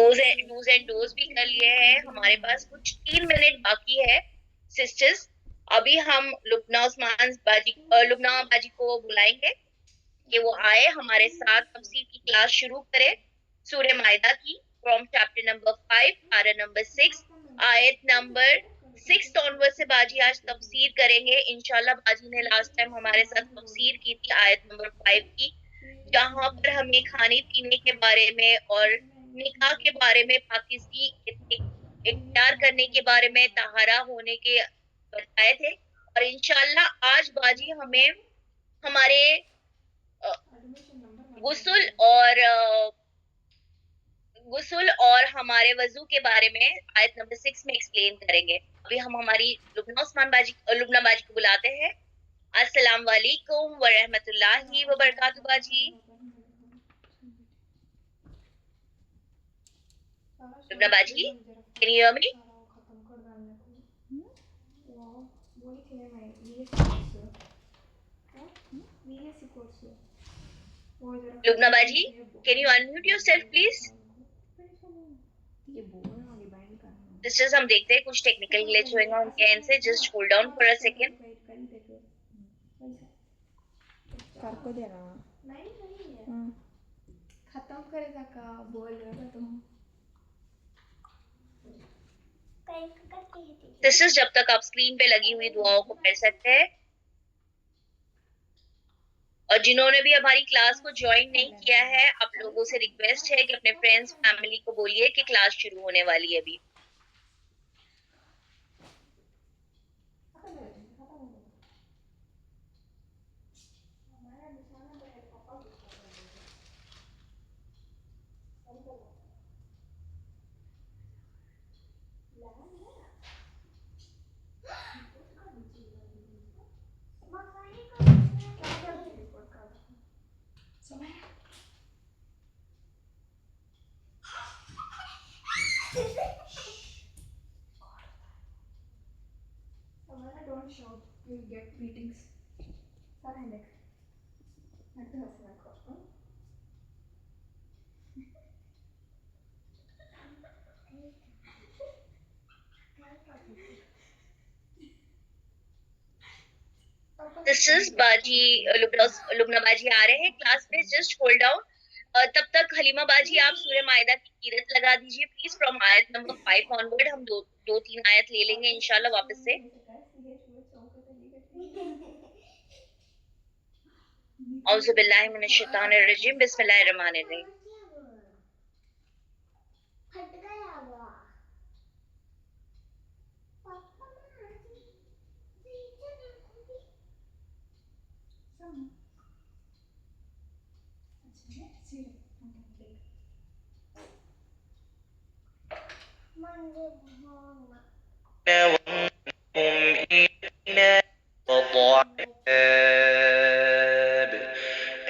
Dos and dose भी कर लिए हैं। हमारे पास कुछ 3 मिनट बाकी है सिस्टर्स। अभी हम लुबना बाजी को बुलाएंगे कि वो आए हमारे साथ तफसीर की क्लास शुरू करे सूरह मायदा की, फ्रॉम चैप्टर नंबर 5 पारा नंबर 6 आयत नंबर 6 ऑनवर्ड से बाजी आज तफसीर करेंगे इंशाल्लाह। बाजी ने लास्ट टाइम हमारे साथ तफसीर की थी आयत नंबर 5 की, जहां पर हमें खाने पीने के बारे में और निकाह के बारे में, पाकिज़गी इख्तियार करने के बारे में, तहारा होने के बताए थे। और इंशाल्लाह आज बाजी हमें हमारे गुस्ल और हमारे वजू के बारे में आयत नंबर 6 में एक्सप्लेन करेंगे। अभी हम हमारी लुबना बाजी को बुलाते हैं। अस्सलाम वालेकुम व रहमतुल्लाहि व बरकातुहू बाजी। लुबना बाजी, can you hear me? Lubna बाजी, can you unmute yourself please? Sisters, हम देखते हैं कुछ टेक्निकल ग्लिच होगा उनके एंड से। Just hold on for a second. करको देना नहीं खत्म करेगा का बोल रहा तुम। सिस्टर्स, जब तक आप स्क्रीन पे लगी हुई दुआओं को पढ़ सकते हैं, और जिन्होंने भी हमारी क्लास को ज्वाइन नहीं किया है, आप लोगों से रिक्वेस्ट है कि अपने फ्रेंड्स फैमिली को बोलिए कि क्लास शुरू होने वाली है अभी। Don't shout, you'll get beatings. Sorry, Alex. Sisters, Lubna बाजी आ रहे हैं क्लास में। Just hold down. तब तक हलीमा बाजी आप सूरह मायदा की कीरत लगा दीजिए प्लीज, फ्रॉम आयत नंबर 5 ऑनवर्ड। हम दो तीन आयत ले लेंगे इंशाल्लाह वापस से। औज़ु बिल्लाहि मिनश शैतानिर रजीम, बिस्मिल्लाहिर रहमानिर रहीम। फट गया वो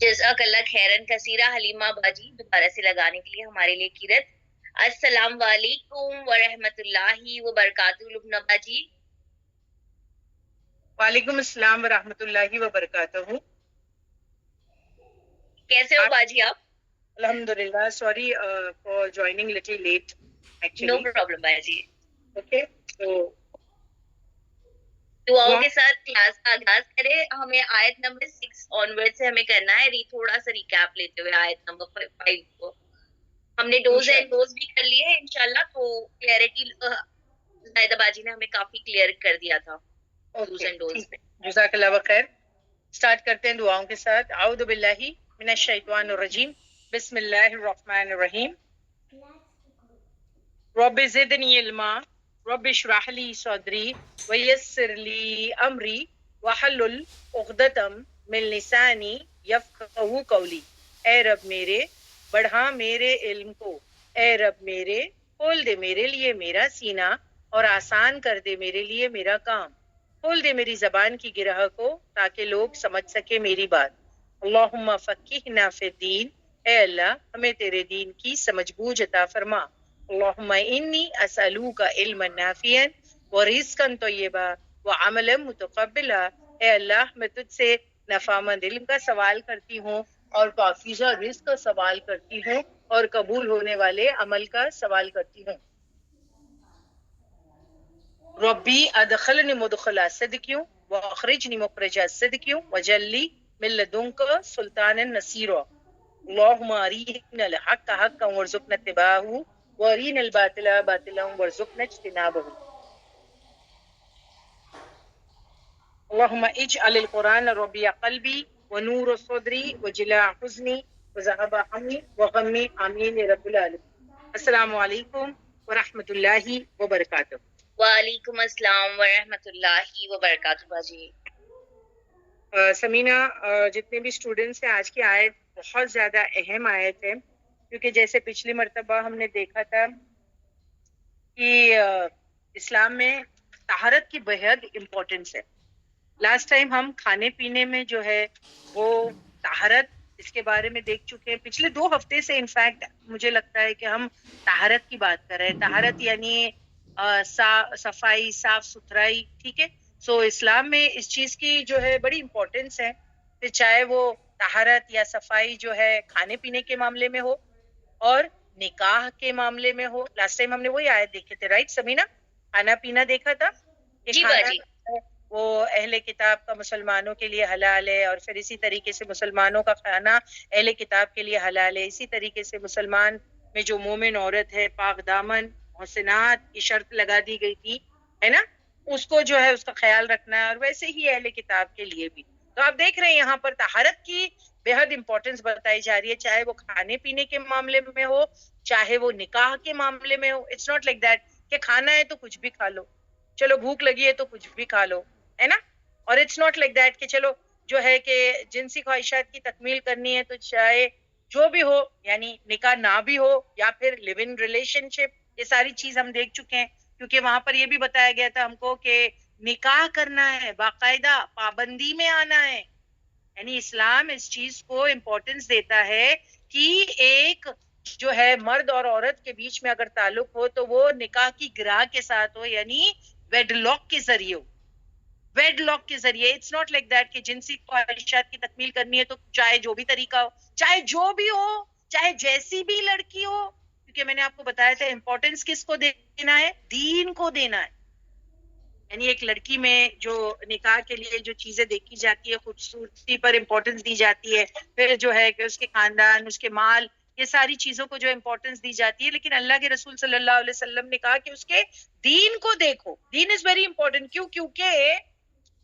जज़ाकल्लाह खैरन कसीरा हलीमा बाजी दोबारा से लगाने के लिए हमारे लिए कीरत। अस्सलाम वालेकुम व रहमतुल्लाहि व बरकातुहू लुब्ना बाजी। वालेकुम अस्सलाम व रहमतुल्लाहि व बरकातुहू। कैसे हो बाजी आप? अल्हम्दुलिल्लाह। Sorry for joining little late actually. No problem बाजी। ओके, तो दुआओं के साथ क्लास का आगाज करें। हमें आयत नंबर 6 ऑनवर्ड से हमें करना है थोड़ा सा रिकैप लेते हुए आयत नंबर 5 को। हमने डोज एंड डोज भी कर लिए हैं इंशाल्लाह, तो क्लैरिटी जायदा बाजी ने हमें काफी क्लियर कर दिया था डोज एंड डोज में। जज़ाकल्लाह खैर। स्टार्ट करते हैं दुआओं के साथ। आऊदु बिल्लाहि मिनश शैतानिर रजीम, बिस्मिल्लाहिर रहमानिर रहीम। रब्बि ज़िदनी इल्मा रब्बि इश्रह ली सदरी व यस्सिर ली अमरी वहलुल उक़दतम मिन लिसानी यफ़क़हू क़ौली। ए रब मेरे बढ़ा मेरे इल्म को, ए रब मेरे खोल दे मेरे लिए मेरा सीना और आसान कर दे मेरे लिए मेरा काम। खोल दे मेरी ज़बान की गिरह को ताकि लोग समझ सके मेरी बात। अल्लाहुम्मा फ़क़्क़िहना फ़िद्दीन, ए अल्लाह हमें तेरे दीन की समझ बूझ अता फरमा। अल्लाहुम्मा इन्नी असअलूका इल्मन नाफ़ियन व रिज़्क़न तय्यबा व अमलन मुतक़ब्बिला। ए अल्लाह मैं तुझसे नफ़ामंद इल्म का सवाल करती हूँ और पाकीज़ा रिज़्क़ का सवाल करती हूँ और कबूल होने वाले अमल का सवाल करती हूँ। रब्बी अदखलनी मुदखला सिद्कियों व अखरिजनी मुखरजा सिद्कियों वजल्ली मिन लदुनका सुल्तानन नसीरा अल्लाहुम्मा अरीनल हक्का हक्कन वरज़ुक़ना इत्तिबाअहु व अरीनल बातिला बातिलन वरज़ुक़ना इज्तिनाबहु। अल्लाहुम्मा इजअलिल कुरान रबिया क़ल्बी व नूर सदरी व जिला हुज़्नी व ज़हबा हम्मी व गम्मी आमीन या रब्बिल आलमीन। अस्सलामु अलैकुम व रहमतुल्लाहि व बरकातुहू। वालेकुम अस्सलाम व रहमतुल्लाहि व बरकातुहू बाजी। समीना, जितने भी स्टूडेंट्स हैं, आज की आयत बहुत ज्यादा अहम आयत है, क्योंकि जैसे पिछली मर्तबा हमने देखा था कि इस्लाम में तहारत की बेहद इम्पोर्टेंस है। लास्ट टाइम हम खाने पीने में जो है वो तहारत, इसके बारे में देख चुके हैं। पिछले 2 हफ्ते से इनफैक्ट मुझे लगता है कि हम तहारत की बात कर रहे हैं। तहारत यानी सफाई, साफ सुथराई, ठीक है। सो इस्लाम में इस चीज की जो है बड़ी इम्पोर्टेंस है, फिर चाहे वो तहारत या सफाई जो है खाने पीने के मामले में हो और निकाह के मामले में हो। लास्ट टाइम हमने वही आयत देखे थे, राइट समीना? खाना पीना देखा था कि जी खाना बाजी। वो अहले किताब का मुसलमानों के लिए हलाल है, और फिर इसी तरीके से मुसलमानों का खाना अहले किताब के लिए हलाल है। इसी तरीके से मुसलमान में जो मोमिन औरत है, पाक दामन मुहसिनात की शर्त लगा दी गई थी, है ना, उसको जो है उसका ख्याल रखना है, और वैसे ही अहले किताब के लिए भी। तो आप देख रहे हैं यहाँ पर तहारत की बेहद इंपॉर्टेंस बताई जा रही है, चाहे वो खाने पीने के मामले में हो, चाहे वो निकाह के मामले में हो। इट्स नॉट लाइक दैट कि खाना है तो कुछ भी खा लो, चलो भूख लगी है तो कुछ भी खा लो, है ना। और इट्स नॉट लाइक दैट कि चलो जो है कि जिनसी ख्वाहिशात की तकमील करनी है तो चाहे जो भी हो, यानी निकाह ना भी हो या फिर लिव इन रिलेशनशिप, ये सारी चीज हम देख चुके हैं। क्योंकि वहां पर ये भी बताया गया था हमको कि निकाह करना है, बाकायदा पाबंदी में आना है। यानी इस्लाम इस चीज को इम्पोर्टेंस देता है कि एक जो है मर्द और औरत के बीच में अगर ताल्लुक हो तो वो निकाह की गिराह के साथ हो, यानी वेडलॉक के जरिए हो, वेडलॉक के जरिए। इट्स नॉट लाइक दैट कि जिनसी ख्वाहिशात की तकमील करनी है तो चाहे जो भी तरीका हो, चाहे जो भी हो, चाहे जैसी भी लड़की हो। क्योंकि मैंने आपको बताया था इंपॉर्टेंस किसको देना है, दीन को देना है। यानी एक लड़की में जो निकाह के लिए जो चीजें देखी जाती है, खूबसूरती पर इम्पोर्टेंस दी जाती है, फिर जो है कि उसके खानदान, उसके माल, ये सारी चीजों को जो इम्पोर्टेंस दी जाती है। लेकिन अल्लाह के रसूल सल्लल्लाहु अलैहि वसल्लम ने कहा कि उसके दीन को देखो। दीन इज वेरी इंपॉर्टेंट। क्यों? क्योंकि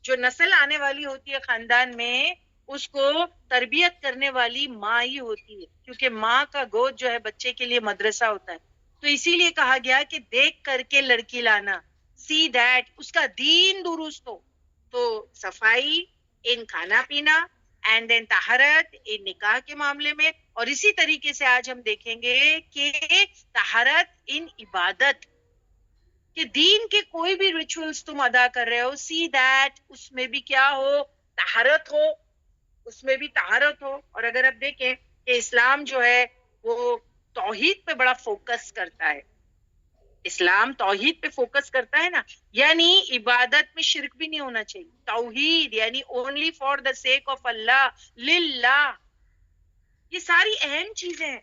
जो नस्ल आने वाली होती है खानदान में, उसको तरबियत करने वाली माँ ही होती है, क्योंकि माँ का गोद जो है बच्चे के लिए मदरसा होता है। तो इसीलिए कहा गया कि देख करके लड़की लाना, सी दैट उसका दीन दुरुस्त हो। तो सफाई इन खाना पीना, एंड देन तहरत इन निकाह के मामले में, और इसी तरीके से आज हम देखेंगे कि तहरत इन इबादत कि दीन के कोई भी रिचुअल्स तुम अदा कर रहे हो, सी दैट उसमें भी क्या हो, तहरत हो, उसमें भी तहरत हो। और अगर आप देखें कि इस्लाम जो है वो तौहीद पे बड़ा फोकस करता है, इस्लाम तौहीद पे फोकस करता है ना, यानी इबादत में शिर्क भी नहीं होना चाहिए। तौहीद यानी only for the sake of Allah, लिल्लाह। ये सारी अहम चीजें हैं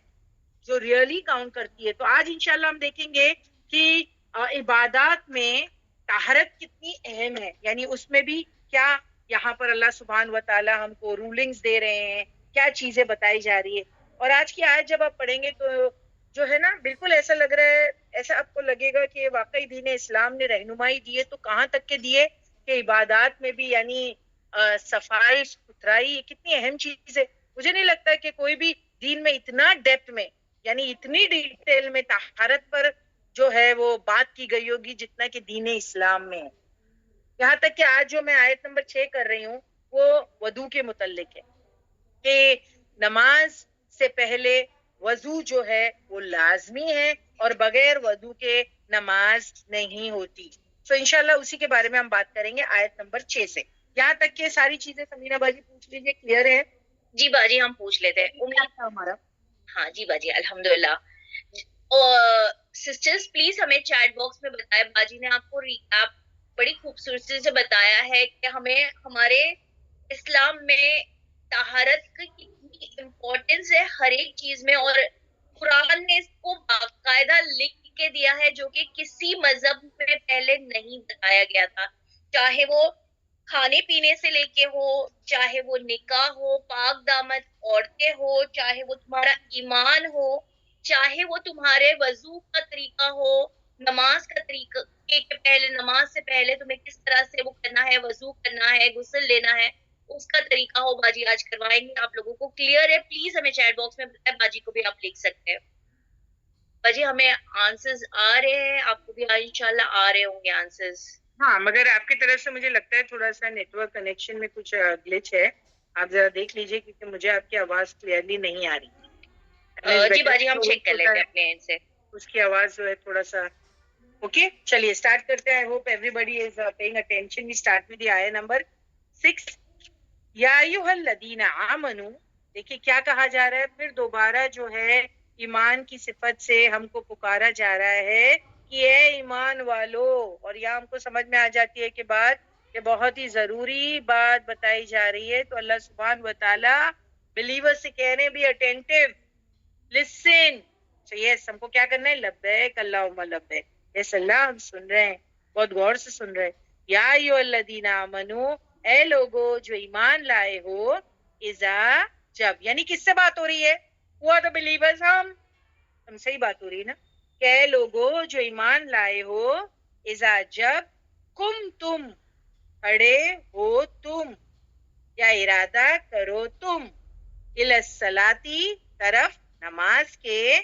जो रियली काउंट करती है। तो आज इंशाल्लाह हम देखेंगे कि इबादत में तहरत कितनी अहम है, यानी उसमें भी क्या यहाँ पर अल्लाह सुब्हान व तआला हमको रूलिंग्स दे रहे हैं, क्या चीजें बताई जा रही है। और आज की आयत जब आप पढ़ेंगे तो जो है ना, बिल्कुल ऐसा लग रहा है, ऐसा आपको लगेगा कि वाकई दीन इस्लाम ने रहनुमाई दी है। तो कहाँ तक के दिए कि इबादत में भी, यानी सफाई सुथराई कितनी अहम चीज है। मुझे नहीं लगता कि कोई भी दीन में इतना डेप्थ में, यानी इतनी डिटेल में तहारत पर जो है वो बात की गई होगी जितना कि दीन इस्लाम में है। यहाँ तक कि आज जो मैं आयत नंबर 6 कर रही हूँ वो वदू के मुतल्लिक है कि नमाज से पहले वजू जो है वो लाजमी है, और बगैर वजू के नमाज नहीं होती। तो इंशाल्लाह उसी के बारे में हम बात करेंगे आयत नंबर 6 से। यहाँ तक के सारी चीजें समीना बाजी पूछ लीजिए, क्लियर है? जी बाजी, हम पूछ लेते हैं। उम्मीद था हमारा। हाँ जी बाजी, अल्हम्दुलिल्लाह। और सिस्टर्स प्लीज हमें चैट बॉक्स में बताएं, बाजी ने आपको रिकैप बड़ी खूबसूरती से बताया है कि हमें हमारे इस्लाम में तहारत की कितनी इम्पोर्टेंस है हर एक चीज में, और कुरान ने इसको बाकायदा लिख के दिया है जो कि किसी मजहब में पहले नहीं बताया गया था, चाहे वो खाने पीने से लेके हो, चाहे वो निकाह हो, पाक दामद औरतें हो, चाहे वो तुम्हारा ईमान हो, चाहे वो तुम्हारे वजू का तरीका हो, नमाज का तरीका के पहले, नमाज से पहले तुम्हें किस तरह से वो करना है, वजू करना है, गुस्ल लेना है, उसका तरीका हो। बाजी आज करवाएंगे आप लोगों को। क्लियर है? प्लीज हमें चैट बॉक्स में बताएं, बाजी को भी आप लिख सकते हैं। बाजी हमें आंसर्स आ रहे हैं, आपको भी इंशाल्लाह आ रहे होंगे आंसर्स। हाँ, मगर आपकी तरफ से मुझे लगता है थोड़ा सा नेटवर्क कनेक्शन में कुछ ग्लिच है, आप जरा देख लीजिए क्योंकि मुझे आपकी आवाज क्लियरली नहीं आ रही। जी बाजी हम चेक कर लेते हैं अपने एंड से। उसकी आवाज जो है थोड़ा सा। ओके, चलिए स्टार्ट करते हैं। I hope everybody is paying attention. We start with the आयत नंबर 6। या अय्युहल्लज़ीना आमनू, देखिए क्या कहा जा रहा है, फिर दोबारा जो है ईमान की सिफत से हमको पुकारा जा रहा है कि ए ईमान वालो। और यहाँ हमको समझ में आ जाती है कि बात ये बहुत ही जरूरी बात बताई जा रही है। तो अल्लाह सुब्हान व तआला बिलीवर्स से कह रहे हैं, बी अटेंटिव, लिसन। तो यस, हमको क्या करना है, लब्बैक अल्लाहुम्मा लब्बैक। यस अल्लाह, हम सुन रहे हैं, बहुत गौर से सुन रहे हैं। या अय्युहल्लज़ीना आमनू, ए लोगो जो ईमान लाए हो, इजा, जब, यानी किससे बात हो रही है, हुआ द बिलीवर्स, हमसे ही बात हो रही है ना। क्या लोगो जो ईमान लाए हो, इजा जब, कुम तुम, खड़े हो तुम, या इरादा करो तुम, इलस्सलाती, तरफ नमाज के।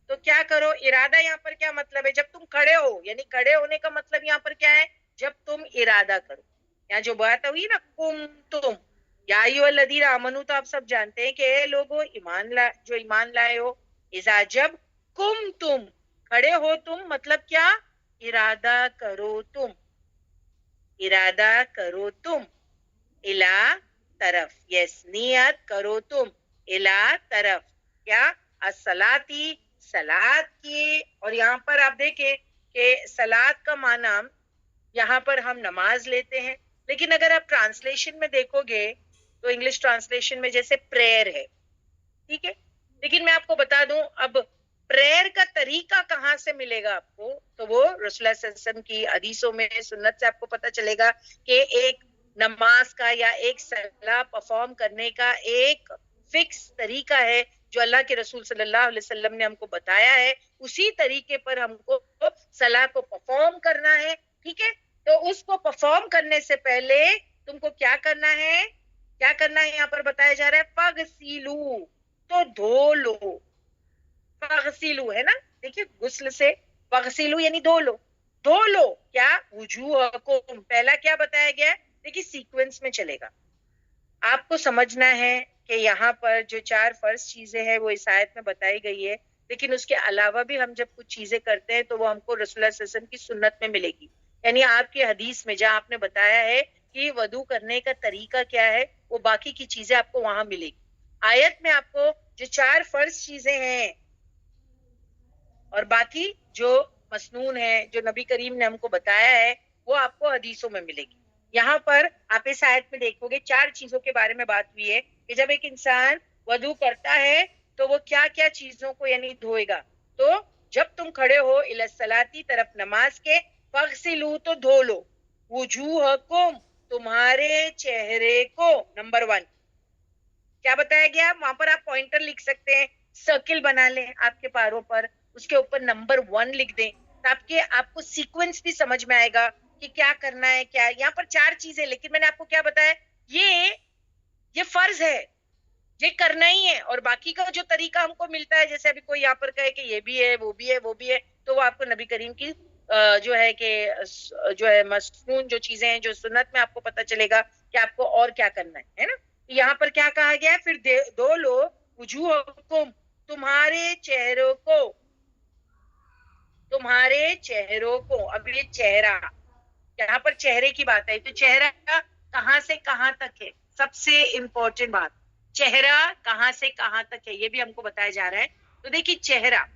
तो क्या करो, इरादा यहाँ पर क्या मतलब है, जब तुम खड़े हो, यानी खड़े होने का मतलब यहाँ पर क्या है, जब तुम इरादा करो। यहाँ जो बात हुई ना, कुम तुम, या अय्युहल्लज़ीना आमनू, तो आप सब जानते हैं कि ए लोगो जो ईमान लाए हो, इजा जब, कुम तुम, खड़े हो तुम, मतलब क्या, इरादा करो तुम, इरादा करो तुम, इला, तरफ, यस, नियत करो तुम, इला, तरफ, क्या, अस्सलाती, सलात की। और यहाँ पर आप देखें कि सलात का माना यहाँ पर हम नमाज लेते हैं, लेकिन अगर आप ट्रांसलेशन में देखोगे तो इंग्लिश ट्रांसलेशन में जैसे प्रेयर है, ठीक है। लेकिन मैं आपको बता दूं, अब प्रेयर का तरीका कहाँ से मिलेगा आपको, तो वो रसूलुल्लाह सल्लल्लाहु अलैहि वसल्लम की हदीसों में, सुन्नत से आपको पता चलेगा कि एक नमाज का या एक सलाह परफॉर्म करने का एक फिक्स तरीका है जो अल्लाह के रसूल सल्लल्लाहु अलैहि वसल्लम ने हमको बताया है। उसी तरीके पर हमको सलाह को परफॉर्म करना है, ठीक है। तो उसको परफॉर्म करने से पहले तुमको क्या करना है, क्या करना है, यहाँ पर बताया जा रहा है, फगसिलू, तो धो लो, फगसिलू है ना, देखिए गुस्ल से, फगसिलू यानी धो लो, धो लो क्या, वुजूहकुम, पहला क्या बताया गया है, देखिए सीक्वेंस में चलेगा। आपको समझना है कि यहाँ पर जो 4 फर्ज चीजें हैं वो इस आयत में बताई गई है, लेकिन उसके अलावा भी हम जब कुछ चीजें करते हैं तो वो हमको रसूलुल्लाह सल्लल्लाहु अलैहि वसल्लम की सुन्नत में मिलेगी। यानी आपकी हदीस में जहाँ आपने बताया है कि वदू करने का तरीका क्या है, वो बाकी की चीजें आपको वहां मिलेगी। आयत में आपको जो 4 फर्ज चीजें हैं और बाकी जो मसनून है, जो नबी करीम ने हमको बताया है, वो आपको हदीसों में मिलेगी। यहाँ पर आप इस आयत में देखोगे 4 चीजों के बारे में बात हुई है कि जब एक इंसान वदू करता है तो वो क्या क्या चीजों को यानी धोएगा। तो जब तुम खड़े हो इलस्सलाती, तरफ नमाज के, फगसिलू, तो धो लो, वुजूहकुम, तुम्हारे चेहरे को, नंबर 1 क्या बताया गया, वहां पर आप पॉइंटर लिख सकते हैं, सर्किल बना लें आपके पैरों पर, उसके ऊपर नंबर 1 लिख दें, ताकि आपको सीक्वेंस भी समझ में आएगा कि क्या करना है। क्या यहाँ पर 4 चीजें, लेकिन मैंने आपको क्या बताया, ये फर्ज है, ये करना ही है। और बाकी का जो तरीका हमको मिलता है, जैसे अभी कोई यहाँ पर कहे कि ये भी है, वो भी है, वो भी है, तो वो आपको नबी करीम की जो है कि जो है मसनून जो चीजें हैं, जो सुन्नत में आपको पता चलेगा कि आपको और क्या करना है ना। यहाँ पर क्या कहा गया है, फिर दो लो वुजूहकुम, तुम्हारे चेहरों को, तुम्हारे चेहरों को। अब ये चेहरा, यहाँ पर चेहरे की बात है, तो चेहरा कहाँ से कहाँ तक है, सबसे इंपॉर्टेंट बात, चेहरा कहाँ से कहाँ तक है, ये भी हमको बताया जा रहा है। तो देखिए चेहरा,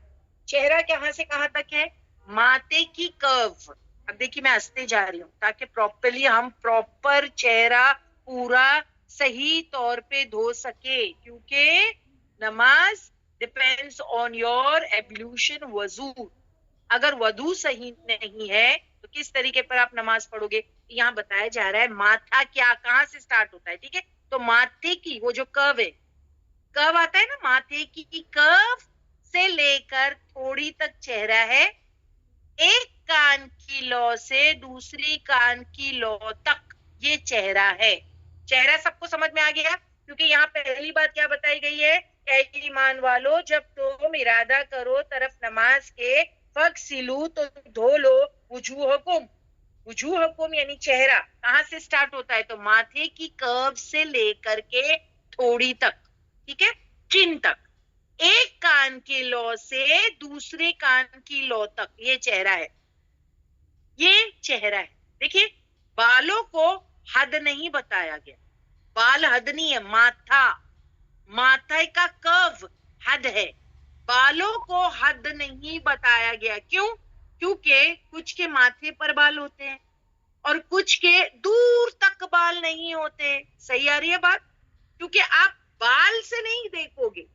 चेहरा कहाँ से कहाँ तक है, माथे की कर्व। अब देखिए मैं हंसते जा रही हूँ ताकि प्रॉपरली हम प्रॉपर चेहरा पूरा सही तौर पे धो सके, क्योंकि नमाज डिपेंड्स ऑन योर एब्ल्यूशन वजू। अगर वदू सही नहीं है तो किस तरीके पर आप नमाज पढ़ोगे? यहाँ बताया जा रहा है माथा क्या कहाँ से स्टार्ट होता है, ठीक है? तो माथे की वो जो कर्व है, कर्व आता है ना, माथे की कर्व से लेकर थोड़ी तक चेहरा है, एक कान की लौ से दूसरी कान की लौ तक ये चेहरा है। चेहरा सबको समझ में आ गया? क्योंकि यहाँ पहली बात क्या बताई गई है, ऐ ईमान वालो जब तुम इरादा करो तरफ नमाज के, फगसिलू तो धो लो वजूहकुम। वजूहकुम यानी चेहरा कहाँ से स्टार्ट होता है? तो माथे की कर्व से लेकर के थोड़ी तक, ठीक है, चिन तक, एक कान की लौ से दूसरे कान की लौ तक ये चेहरा है, ये चेहरा है। देखिए बालों को हद नहीं बताया गया, बाल हद नहीं है, माथा, माथा का कर्व हद है, बालों को हद नहीं बताया गया। क्यों? क्योंकि कुछ के माथे पर बाल होते हैं और कुछ के दूर तक बाल नहीं होते। सही आ रही है बात? क्योंकि आप बाल से नहीं देखोगे।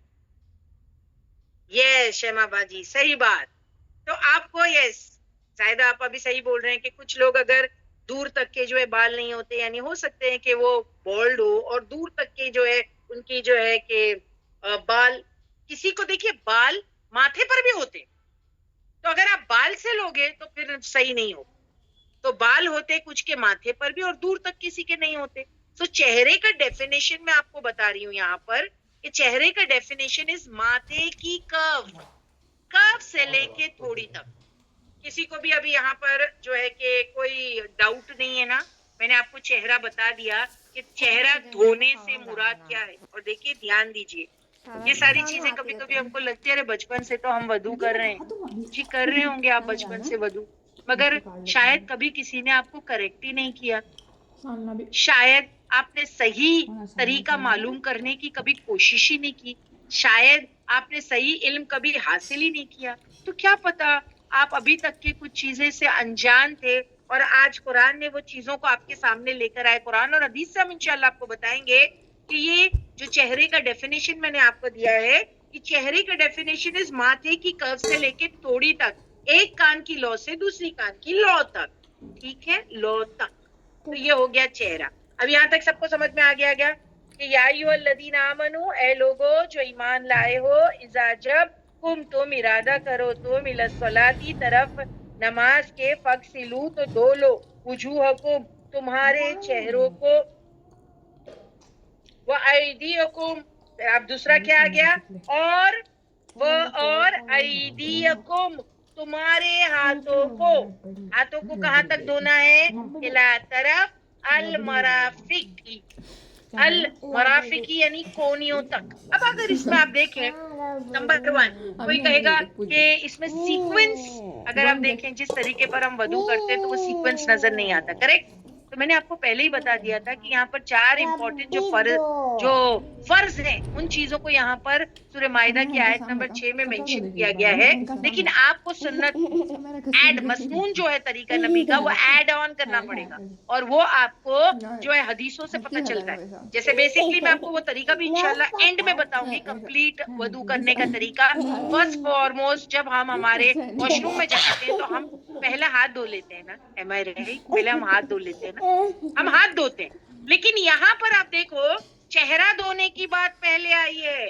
ये शमा बाजी सही बात। तो आपको यस शायद आप अभी सही बोल रहे हैं कि कुछ लोग अगर दूर तक के जो है बाल नहीं होते, यानी हो सकते हैं कि वो बॉल्ड हो और दूर तक के जो है उनकी जो है कि बाल, किसी को देखिए बाल माथे पर भी होते, तो अगर आप बाल से लोगे तो फिर सही नहीं हो। तो बाल होते कुछ के माथे पर भी और दूर तक किसी के नहीं होते। तो चेहरे का डेफिनेशन मैं आपको बता रही हूँ यहाँ पर कि चेहरे का डेफिनेशन इज माथे की कर्व, कर्व से लेके थोड़ी तक। किसी को भी अभी यहाँ पर जो है कि कोई डाउट नहीं है ना? मैंने आपको चेहरा बता दिया कि चेहरा धोने से मुराद क्या है। और देखिए ध्यान दीजिए, ये सारी चीजें कभी कभी हमको लगती है अरे बचपन से तो हम वधू कर रहे हैं। जी कर रहे होंगे आप बचपन से वधू, मगर शायद कभी किसी ने आपको करेक्ट ही नहीं किया, शायद आपने सही तरीका मालूम करने की कभी कोशिश ही नहीं की, शायद आपने सही इल्म कभी हासिल ही नहीं किया। तो क्या पता आप अभी तक की कुछ चीजें से अनजान थे और आज कुरान ने वो चीजों को आपके सामने लेकर आए। कुरान और हदीस से हम इंशाल्लाह आपको बताएंगे कि ये जो चेहरे का डेफिनेशन मैंने आपको दिया है कि चेहरे का डेफिनेशन इज माथे की कर्व से लेके थोड़ी तक, एक कान की लौ से दूसरी कान की लौ तक, ठीक है, लौ तक। तो ये हो गया चेहरा। अब यहाँ तक सबको समझ में आ गया कि या अय्युहल्लज़ीना आमनू, ए लोगो जो ईमान लाए हो, इज़ा जब तुम इरादा करो तो मिलस्सलाती तरफ नमाज के, फगसिलू तो धो लो वजूहकुम तुम्हारे चेहरों को, व अयदीकुम, अब दूसरा क्या आ गया, और अयदीकुम तुम्हारे हाथों को, हाथों को कहाँ तक धोना है? इला तरफ अल मराफिक, अल मराफिकी यानी कोनियों तक। अब अगर इसमें आप देखें नंबर 1, कोई कहेगा कि इसमें सीक्वेंस अगर आप देखें जिस तरीके पर हम वदू करते हैं तो वो सीक्वेंस नजर नहीं आता, करेक्ट? तो मैंने आपको पहले ही बता दिया था कि यहाँ पर 4 इंपॉर्टेंट जो फर्ज हैं उन चीजों को यहाँ पर सूरह माइदा की आयत नंबर 6 में मेंशन किया गया है। लेकिन आपको सुन्नत ऐड मसनून जो है तरीका नबी का वो ऐड ऑन करना पड़ेगा और वो आपको जो है हदीसों से पता चलता है। जैसे बेसिकली मैं आपको वो तरीका भी इंशाल्लाह एंड में बताऊंगी, कंप्लीट वदू करने का तरीका। फर्स्ट फॉरमोस्ट जब हम हमारे वॉशरूम में जाते हैं तो हम पहले हाथ धो लेते हैं ना, एम आई राइट? पहले हम हाथ धो लेते हैं ना, हम हाथ धोते हैं। लेकिन यहाँ पर आप देखो चेहरा धोने की बात पहले आई है।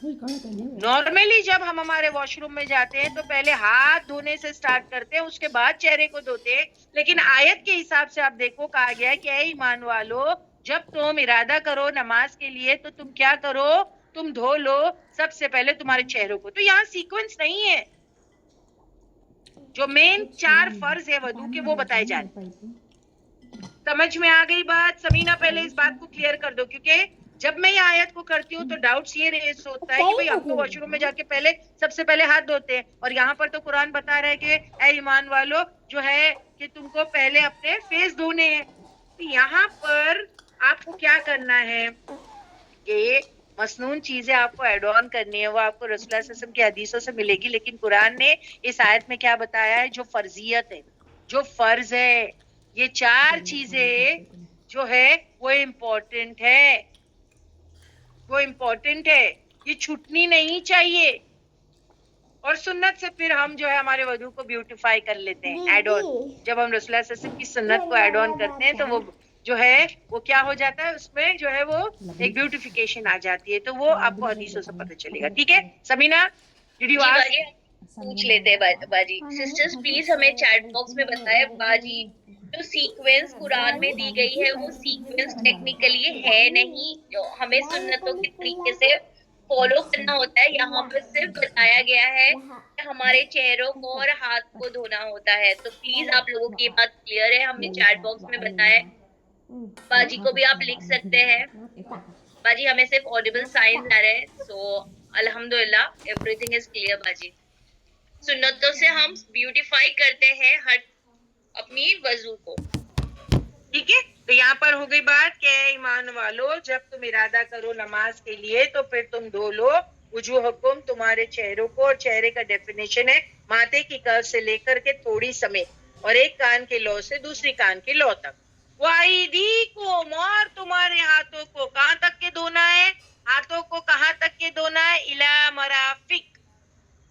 नॉर्मली जब हम हमारे वॉशरूम में जाते हैं तो पहले हाथ धोने से स्टार्ट करते हैं, उसके बाद चेहरे को धोते हैं। लेकिन आयत के हिसाब से आप देखो कहा गया है कि ऐ ईमान वालो जब तुम इरादा करो नमाज के लिए तो तुम क्या करो, तुम धो लो सबसे पहले तुम्हारे चेहरों को। तो यहाँ सीक्वेंस नहीं है, जो मेन 4 फर्ज है वदू के वो बताए जा रहे। समझ में आ गई बात? समीना पहले इस बात को क्लियर कर दो, क्योंकि जब मैं ये आयत को करती हूँ तो डाउट्स ये रेज होता है कि भाई हम तो वॉशरूम में जाके पहले सबसे पहले हाथ धोते हैं और यहाँ पर तो कुरान बता रहा है कि ऐ ईमान वालो जो है कि तुमको पहले अपने फेस धोने हैं। तो यहाँ पर आपको क्या करना है कि मसनून चीजें आपको एड ऑन करनी है, वो आपको रसूलुल्लाह सल्लल्लाहु अलैहि वसल्लम की हदीसों से मिलेगी। लेकिन कुरान ने इस आयत में क्या बताया है, जो फर्जियत है, जो फर्ज है, ये 4 चीजें जो है वो इम्पोर्टेंट है, वो इम्पोर्टेंट है, ये छूटनी नहीं चाहिए। और सुन्नत से फिर हम जो है हमारे वजू को ब्यूटिफाई कर लेते हैं, ऐड ऑन। जब हम रसूलुल्लाह सल्लल्लाहु अलैहि वसल्लम की सुन्नत को ऐड ऑन करते हैं तो वो जो है वो क्या हो जाता है, उसमें जो है वो एक ब्यूटिफिकेशन आ जाती है। तो वो आपको हदीसों से पता चलेगा। ठीक है समीना, डिड यू जी आस्क? बाजी, हम पूछ लेते हैं बाजी। सिस्टर्स प्लीज हमें चैट बॉक्स में बताएं बाजी, जो सीक्वेंस कुरान में दी गई है वो सीक्वेंस टेक्निकली है नहीं, जो हमें सुन्नतों के तरीके से फॉलो करना होता है। यहाँ पर सिर्फ बताया गया है कि हमारे चेहरों को और हाथ को धोना होता है। तो प्लीज आप लोगों की ये बात क्लियर है, हमने चैट बॉक्स में बताया। बाजी को भी आप लिख सकते हैं। बाजी हमें सिर्फ ऑडिबल साइंस आ रहे हैं, सो अल्हम्दुलिल्लाह एवरीथिंग इज क्लियर बाजी। सुन्नतों से हम ब्यूटीफाई करते हैं हर अपनी वजू को। ठीक है, तो यहाँ पर हो गई बात कि ईमान वालों, जब तुम इरादा करो नमाज के लिए तो फिर तुम धो लो वजूहकुम, तुम्हारे चेहरों को। और चेहरे का डेफिनेशन है माथे की कर्व से लेकर के थोड़ी समेत, और एक कान के लौ से दूसरी कान के लौ तक। वाईदीकुम, और तुम्हारे हाथों को कहाँ तक के धोना है? हाथों को कहाँ तक के धोना है? इला मराफिक,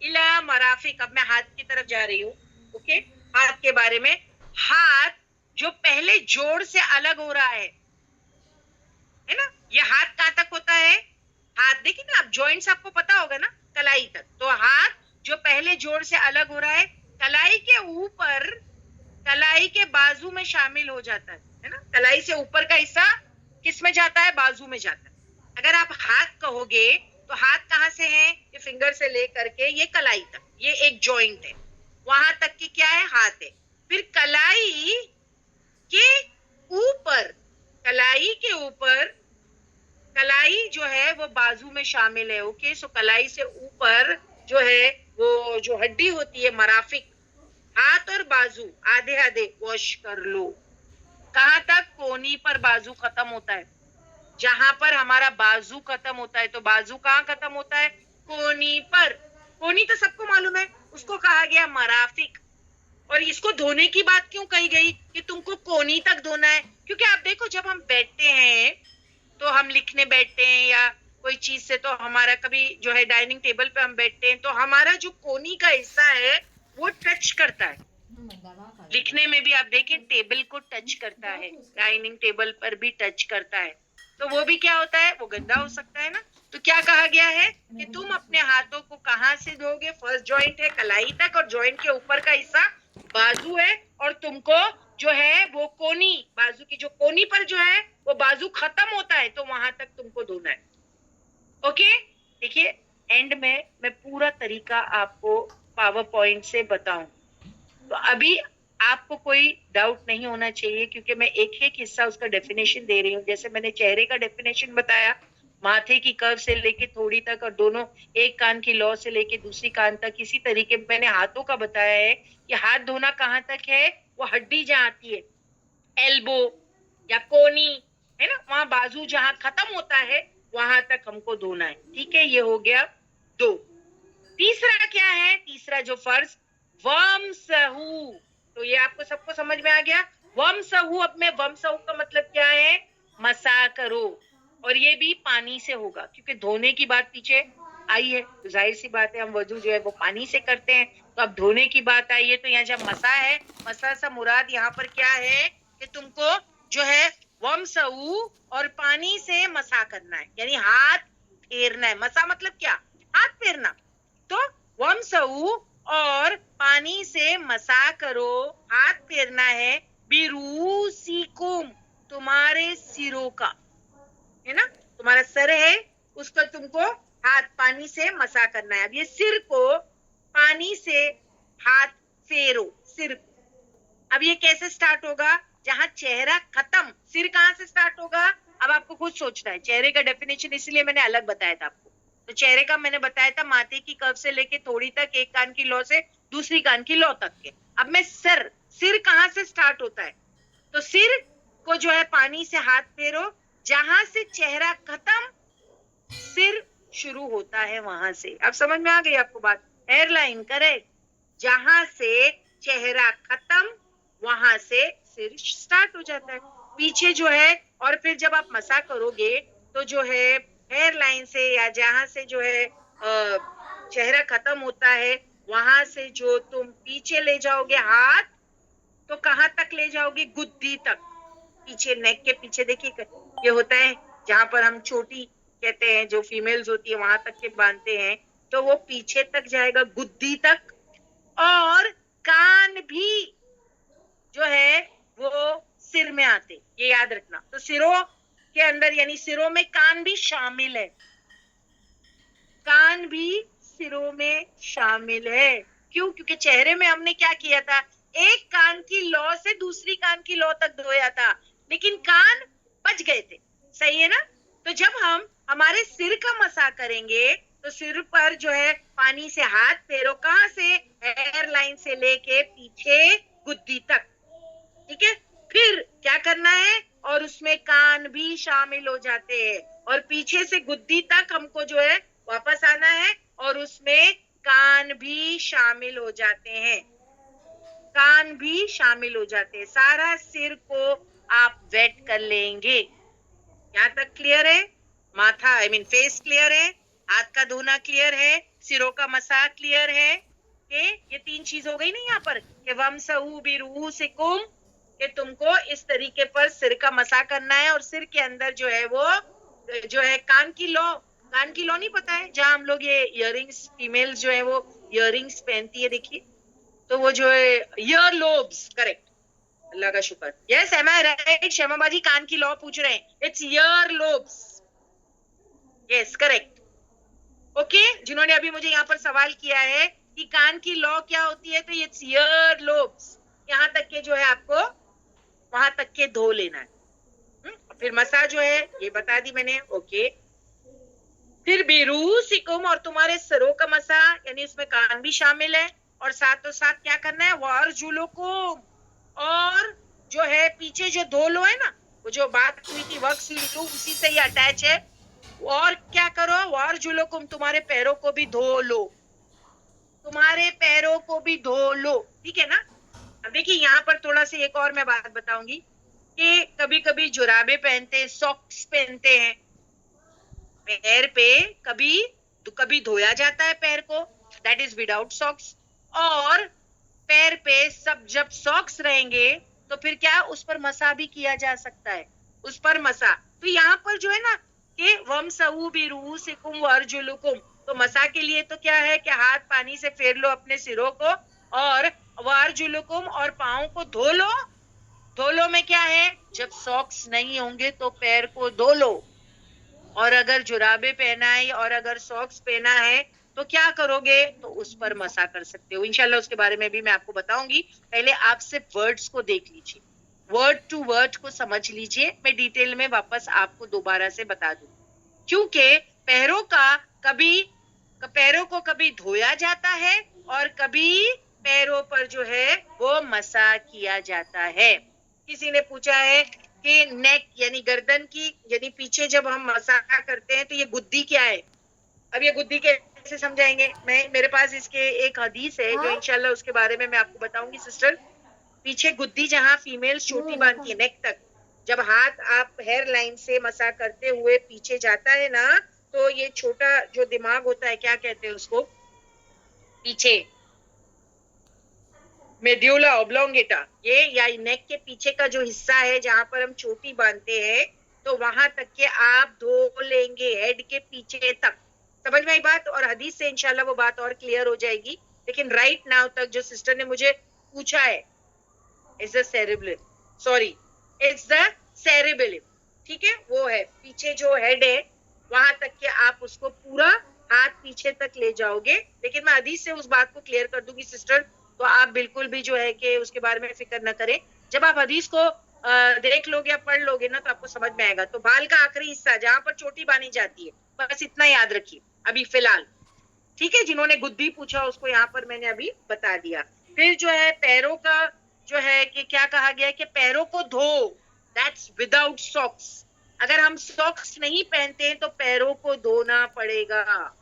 इला मराफिक। अब मैं हाथ की तरफ जा रही हूँ। ओके, हाथ के बारे में, हाथ जो पहले जोड़ से अलग हो रहा है ना, ये हाथ कहाँ तक होता है? हाथ देखिए ना आप, जॉइंट्स आपको पता होगा ना, कलाई तक। तो हाथ जो पहले जोड़ से अलग हो रहा है, कलाई के ऊपर, कलाई के बाजू में शामिल हो जाता है ना। कलाई से ऊपर का हिस्सा किस में जाता है? बाजू में जाता है। अगर आप हाथ कहोगे तो हाथ कहाँ से है? ये फिंगर से लेकर के ये कलाई तक, ये एक जॉइंट है, वहां तक की क्या है? हाथ है। फिर कलाई के ऊपर, कलाई के ऊपर, कलाई जो है वो बाजू में शामिल है। ओके, सो कलाई से ऊपर जो है वो जो हड्डी होती है मराफिक, हाथ और बाजू आधे आधे वॉश कर लो। कहाँ तक? कोनी पर बाजू खत्म होता है, जहां पर हमारा बाजू खत्म होता है। तो बाजू कहाँ खत्म होता है? कोनी पर। कोनी तो सबको मालूम है, उसको कहा गया मराफिक। और इसको धोने की बात क्यों कही गई कि तुमको कोनी तक धोना है? क्योंकि आप देखो, जब हम बैठते हैं तो हम लिखने बैठते हैं या कोई चीज से, तो हमारा कभी जो है डाइनिंग टेबल पे हम बैठते हैं तो हमारा जो कोनी का हिस्सा है वो टच करता है। लिखने में भी आप देखें टेबल को टच करता है, डाइनिंग टेबल पर भी टच करता है। तो वो भी क्या होता है? वो गंदा हो सकता है ना। तो क्या कहा गया है कि तुम अपने हाथों को कहाँ से धोगे? फर्स्ट जॉइंट है कलाई तक, और जॉइंट के ऊपर का हिस्सा बाजू है, और तुमको जो है वो कोनी, बाजू की जो कोनी पर जो है वो बाजू खत्म होता है, तो वहां तक तुमको धोना है। ओके, देखिए एंड में मैं पूरा तरीका आपको पावर पॉइंट से बताऊं, तो अभी आपको कोई डाउट नहीं होना चाहिए, क्योंकि मैं एक एक हिस्सा उसका डेफिनेशन दे रही हूँ। जैसे मैंने चेहरे का डेफिनेशन बताया, माथे की कर्व से लेके थोड़ी तक, और दोनों एक कान की लौ से लेके दूसरी कान तक। इसी तरीके मैंने हाथों का बताया है कि हाथ धोना कहाँ तक है? वो हड्डी जहाँ आती है, एल्बो या कोनी है ना, वहां बाजू जहां खत्म होता है वहां तक हमको धोना है। ठीक है, ये हो गया 2। तीसरा क्या है? तीसरा जो फर्ज, वमसहू। तो ये आपको सबको समझ में आ गया, वमसहू। अब में वमसहू का मतलब क्या है? मसा करो। और ये भी पानी से होगा, क्योंकि धोने की बात पीछे आई है, तो जाहिर सी बात है हम वजू जो है वो पानी से करते हैं। तो अब धोने की बात आई है, तो यहाँ जब मसा है, मसा से मुराद यहाँ पर क्या है कि तुमको जो है वमसहू और पानी से मसा करना है, यानी हाथ फेरना है। मसा मतलब क्या? हाथ फेरना। तो वमसहू और पानी से मसा करो, हाथ फेरना है। बिरूसिकुम, तुम्हारे सिरों का, है ना, तुम्हारा सर है उस पर तुमको हाथ पानी से मसा करना है। अब ये सिर को पानी से हाथ फेरो, सिर। अब ये कैसे स्टार्ट होगा? जहां चेहरा खत्म, सिर कहां से स्टार्ट होगा? अब आपको खुद सोचना है। चेहरे का डेफिनेशन इसलिए मैंने अलग बताया था आपको। तो चेहरे का मैंने बताया था माथे की कर्व से लेके थोड़ी तक, एक कान की लौ से दूसरी कान की लौ तक के। अब मैं सर, सिर कहां से स्टार्ट होता है? तो सिर को जो है पानी से हाथ फेरो, जहां से चेहरा खत्म सिर शुरू होता है वहां से। अब समझ में आ गई आपको बात? हेयरलाइन करेक्ट, जहां से चेहरा खत्म वहां से सिर स्टार्ट हो जाता है पीछे जो है। और फिर जब आप मसा करोगे तो जो है हेयर लाइन से या जहां से जो है चेहरा खत्म होता है वहां से जो तुम पीछे ले जाओगे हाथ, तो कहाँ तक ले जाओगे? गुद्दी तक, पीछे नेक के पीछे। देखिए ये होता है जहां पर हम चोटी कहते हैं, जो फीमेल्स होती है वहां तक के बांधते हैं, तो वो पीछे तक जाएगा, गुद्दी तक। और कान भी जो है वो सिर में आते, ये याद रखना। तो सिरों के अंदर यानी सिरों में कान भी शामिल है, कान भी सिरों में शामिल है। क्यों? क्योंकि चेहरे में हमने क्या किया था, एक कान की लौ से दूसरी कान की लौ तक धोया था, लेकिन कान बच गए थे, सही है ना? तो जब हम हमारे सिर का मसा करेंगे तो सिर पर जो है पानी से हाथ फेरो, कहां से? हेयर लाइन से लेके पीछे गुद्दी तक, ठीक है? फिर क्या करना है? और उसमें कान भी शामिल हो जाते हैं, और पीछे से गुद्दी तक हमको जो है वापस आना है, और उसमें कान भी शामिल हो जाते हैं, कान भी शामिल हो जाते हैं। सारा सिर को आप वेट कर लेंगे। यहाँ तक क्लियर है? माथा आई मीन फेस क्लियर है, हाथ का धोना क्लियर है, सिरों का मसा क्लियर है। ये 3 चीज हो गई ना यहाँ पर, कि वमसहू बिरुऊसिकुम, कि तुमको इस तरीके पर सिर का मसा करना है, और सिर के अंदर जो है वो जो है कान की लौ, कान की लौ नहीं पता है, जहां हम लोग ये इयररिंग्स, फीमेल्स जो है वो इयररिंग्स पहनती है, देखिए, तो वो जो है ईयर लोब्स, करेक्ट, अल्लाह का शुक्र, यस एम आई राइट? शमा बाजी कान की लौ पूछ रहे हैं, it's year lobes, yes correct, okay. जिन्होंने अभी मुझे यहाँ पर सवाल किया है कि कान की लौ क्या होती है, तो इट्स ईयर लोब्स, यहाँ तक के जो है आपको वहां तक के धो लेना है। फिर मसा जो है ये बता दी मैंने, ओके। फिर बिरूसिकुम, और तुम्हारे सरों का मसा, यानी उसमें कान भी शामिल है, और साथों साथ क्या करना है? वारजुलुकुम, और जो है पीछे जो धो लो है ना, वो जो बात हुई थी वक्सलू, उसी से ही अटैच है। और क्या करो? वारजुलुकुम, तुम्हारे पैरों को भी धो लो, तुम्हारे पैरों को भी धो लो, ठीक है ना? अब देखिए यहाँ पर थोड़ा सा एक और मैं बात बताऊंगी कि कभी कभी जुराबे पहनते हैं, सॉक्स पहनते हैं पैर पे, कभी धोया जाता है पैर को, दैट इज विदाउट सॉक्स। और पैर पे सब जब सॉक्स रहेंगे तो फिर क्या, उस पर मसा भी किया जा सकता है, उस पर मसा। तो यहाँ पर जो है ना कि वमसहू बिरुऊसिकुम वर्जुलुकुम, तो मसा के लिए तो क्या है कि हाथ पानी से फेर लो अपने सिरों को, और वर्जुलुकुम, और पाँव को धो लो। धो लो में क्या है? जब सॉक्स नहीं होंगे तो पैर को धो लो, और अगर जुराबे पहना है और अगर सॉक्स पहना है तो क्या करोगे? तो उस पर मसा कर सकते हो, इंशाल्लाह उसके बारे में भी मैं आपको बताऊंगी। पहले आप सिर्फ वर्ड्स को देख लीजिए, वर्ड टू वर्ड को समझ लीजिए, मैं डिटेल में वापस आपको दोबारा से बता दूं, क्योंकि पैरों को कभी धोया जाता है और कभी पैरों पर जो है वो मसा किया जाता है। किसी ने पूछा है कि नेक यानी गर्दन की, यानी पीछे जब हम मसा करते हैं तो ये गुद्दी क्या है? अब ये गुद्दी कैसे समझाएंगे? मेरे पास इसके एक हदीस है जो इंशाल्लाह उसके बारे में मैं आपको बताऊंगी सिस्टर। पीछे गुद्दी जहां फीमेल्स चोटी बांधती है नेक तक, जब हाथ आप हेयर लाइन से मसा करते हुए पीछे जाता है ना, तो ये छोटा जो दिमाग होता है, क्या कहते हैं उसको, पीछे मेड्यूला ऑब्लोंगेटा, ये या नेक के पीछे का जो हिस्सा है जहां पर हम चोटी बांधते हैं, तो वहां तक के आप धो लेंगे, हेड के पीछे तक। समझ में आई बात? और हदीस से इंशाल्लाह वो बात और क्लियर हो जाएगी, लेकिन राइट नाउ तक जो सिस्टर ने मुझे पूछा है, it's the cerebrum, sorry it's the cerebrum, ठीक है, वो है पीछे जो हेड है वहां तक के आप उसको पूरा हाथ पीछे तक ले जाओगे। लेकिन मैं हदीस से उस बात को क्लियर कर दूंगी सिस्टर, तो आप बिल्कुल भी जो है कि उसके बारे में फिक्र न करें। जब आप हदीस को देख लोगे या पढ़ लोगे ना, तो आपको समझ में आएगा। तो बाल का आखिरी हिस्सा जहां पर चोटी बांधी जाती है, बस इतना याद रखिए अभी फिलहाल, ठीक है। जिन्होंने गुद्दी पूछा उसको यहाँ पर मैंने अभी बता दिया। फिर जो है पैरों का जो है कि क्या कहा गया है कि पैरों को धो, दैट्स विदाउट सॉक्स। अगर हम सॉक्स नहीं पहनते हैं तो पैरों को धोना पड़ेगा,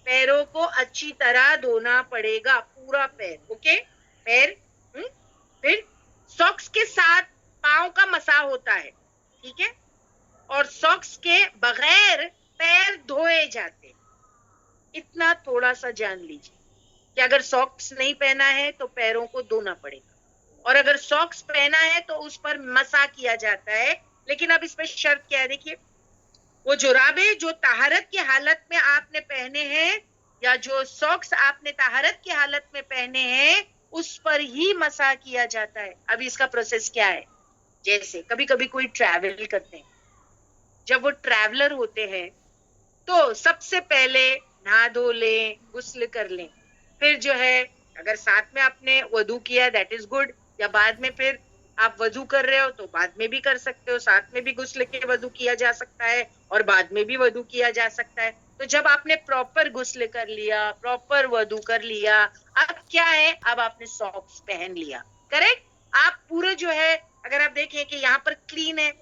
पैरों को अच्छी तरह धोना पड़ेगा, पूरा पैर, ओके पैर। फिर सॉक्स के साथ पाँव का मसा होता है, ठीक है, और सॉक्स के बगैर पैर धोए जाते। इतना थोड़ा सा जान लीजिए कि अगर सॉक्स नहीं पहना है तो पैरों को धोना पड़ेगा, और अगर सॉक्स पहना है तो उस पर मसा किया जाता है। लेकिन अब इसमें शर्त क्या है, देखिए, वो जुराबे जो ताहरत की हालत में आपने पहने हैं या जो सॉक्स आपने ताहरत की हालत में पहने हैं उस पर ही मसा किया जाता है। अब इसका प्रोसेस क्या है, जैसे कभी कभी कोई ट्रैवल करते हैं, जब वो ट्रैवलर होते हैं तो सबसे पहले नहा धो लें, गुस्ल कर लें, फिर जो है अगर साथ में आपने वजू किया दैट इज गुड, या बाद में फिर आप वजू कर रहे हो तो बाद में भी कर सकते हो, साथ में भी गुस्ल के वजू किया जा सकता है और बाद में भी वजू किया जा सकता है। तो जब आपने प्रॉपर गुस्ल कर लिया, प्रॉपर वजू कर लिया, अब क्या है, अब आपने सॉक्स पहन लिया, करेक्ट। आप पूरे जो है अगर आप देखें कि यहाँ पर क्लीन है,